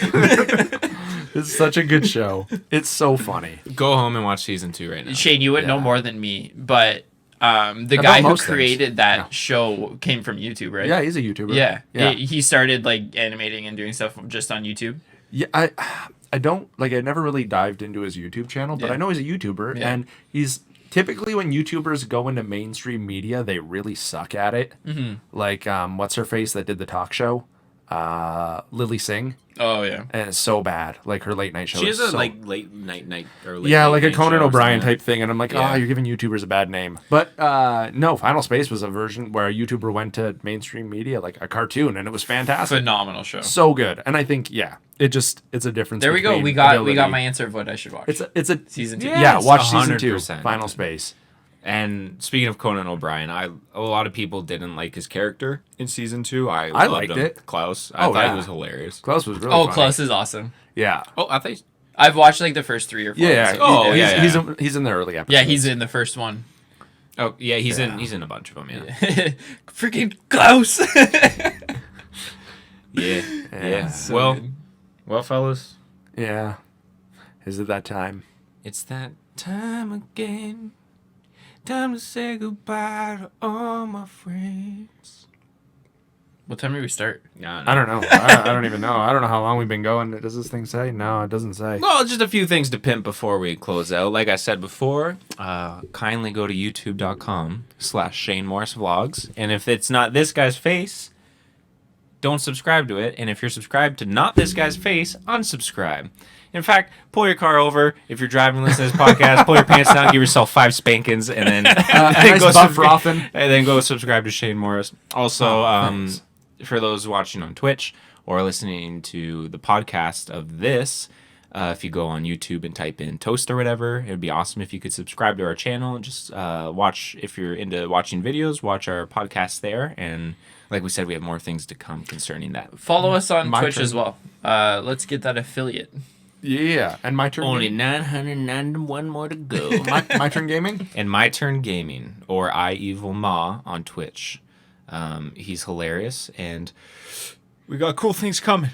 It's such a good show. It's so funny. Go home and watch season 2 right now. Shane, you would know Yeah. more than me, but the About guy who most things. created that Yeah. show came from YouTube, right? Yeah, he's a YouTuber. Yeah. Yeah. He started like animating and doing stuff just on YouTube. Yeah, I don't like. I never really dived into his YouTube channel, but Yeah. I know he's a YouTuber, Yeah. and he's typically when YouTubers go into mainstream media, they really suck at it. Mm-hmm. Like, what's her face that did the talk show, Lily Singh, Oh yeah. and it's so bad. Like her late night show. She is has a so, late night or late yeah, night like a night Conan show or O'Brien something. type thing, and I'm like, Yeah. you're giving YouTubers a bad name. But no, Final Space was a version where a YouTuber went to mainstream media, like a cartoon, and it was fantastic. Phenomenal show. So good, and I think it's a difference. There we go. between We got ability- my answer of what I should watch. It's a season 2. yeah. it's Watch season 2, 100%. Final Space. And speaking of Conan O'Brien, a lot of people didn't like his character in season 2. I I loved liked him. it. Klaus. I Oh, thought yeah. he was hilarious. Klaus was really Oh, funny. Klaus is awesome. Yeah. Oh, I thought. I've watched like the first 3 or 4. Yeah. episodes. Oh, he's, yeah, he's, yeah. he's in the early episodes. Yeah, he's in the first one. Oh yeah, he's Yeah. in a bunch of them. Yeah, Freaking Klaus. yeah. So well, good. well, fellas, Yeah. Is it that time? it's that time again. Time to say goodbye to all my friends. What time do we start? I don't know. I don't even know. I don't know how long we've been going. Does this thing say? No, it doesn't say. Well, just a few things to pimp before we close out. Like I said before, kindly go to youtube.com/Shane Morris Vlogs. And if it's not this guy's face, don't subscribe to it. And if you're subscribed to not this guy's face, unsubscribe. In fact, pull your car over. If you're driving, listen to this podcast, pull your pants down, give yourself 5 spankings, and then, Nice buff frothing. and then go subscribe to Shane Morris. Also, Thanks. for those watching on Twitch or listening to the podcast of this, if you go on YouTube and type in Toast or whatever, it would be awesome if you could subscribe to our channel. Just watch, if you're into watching videos, watch our podcast there. And like we said, we have more things to come concerning that. Follow us on My Twitch turn. as well. Let's get that affiliate. Yeah. And my turn. Only Gaming? 991 more to go. my turn gaming. And My Turn Gaming, or I Evil Ma on Twitch. He's hilarious, and we got cool things coming.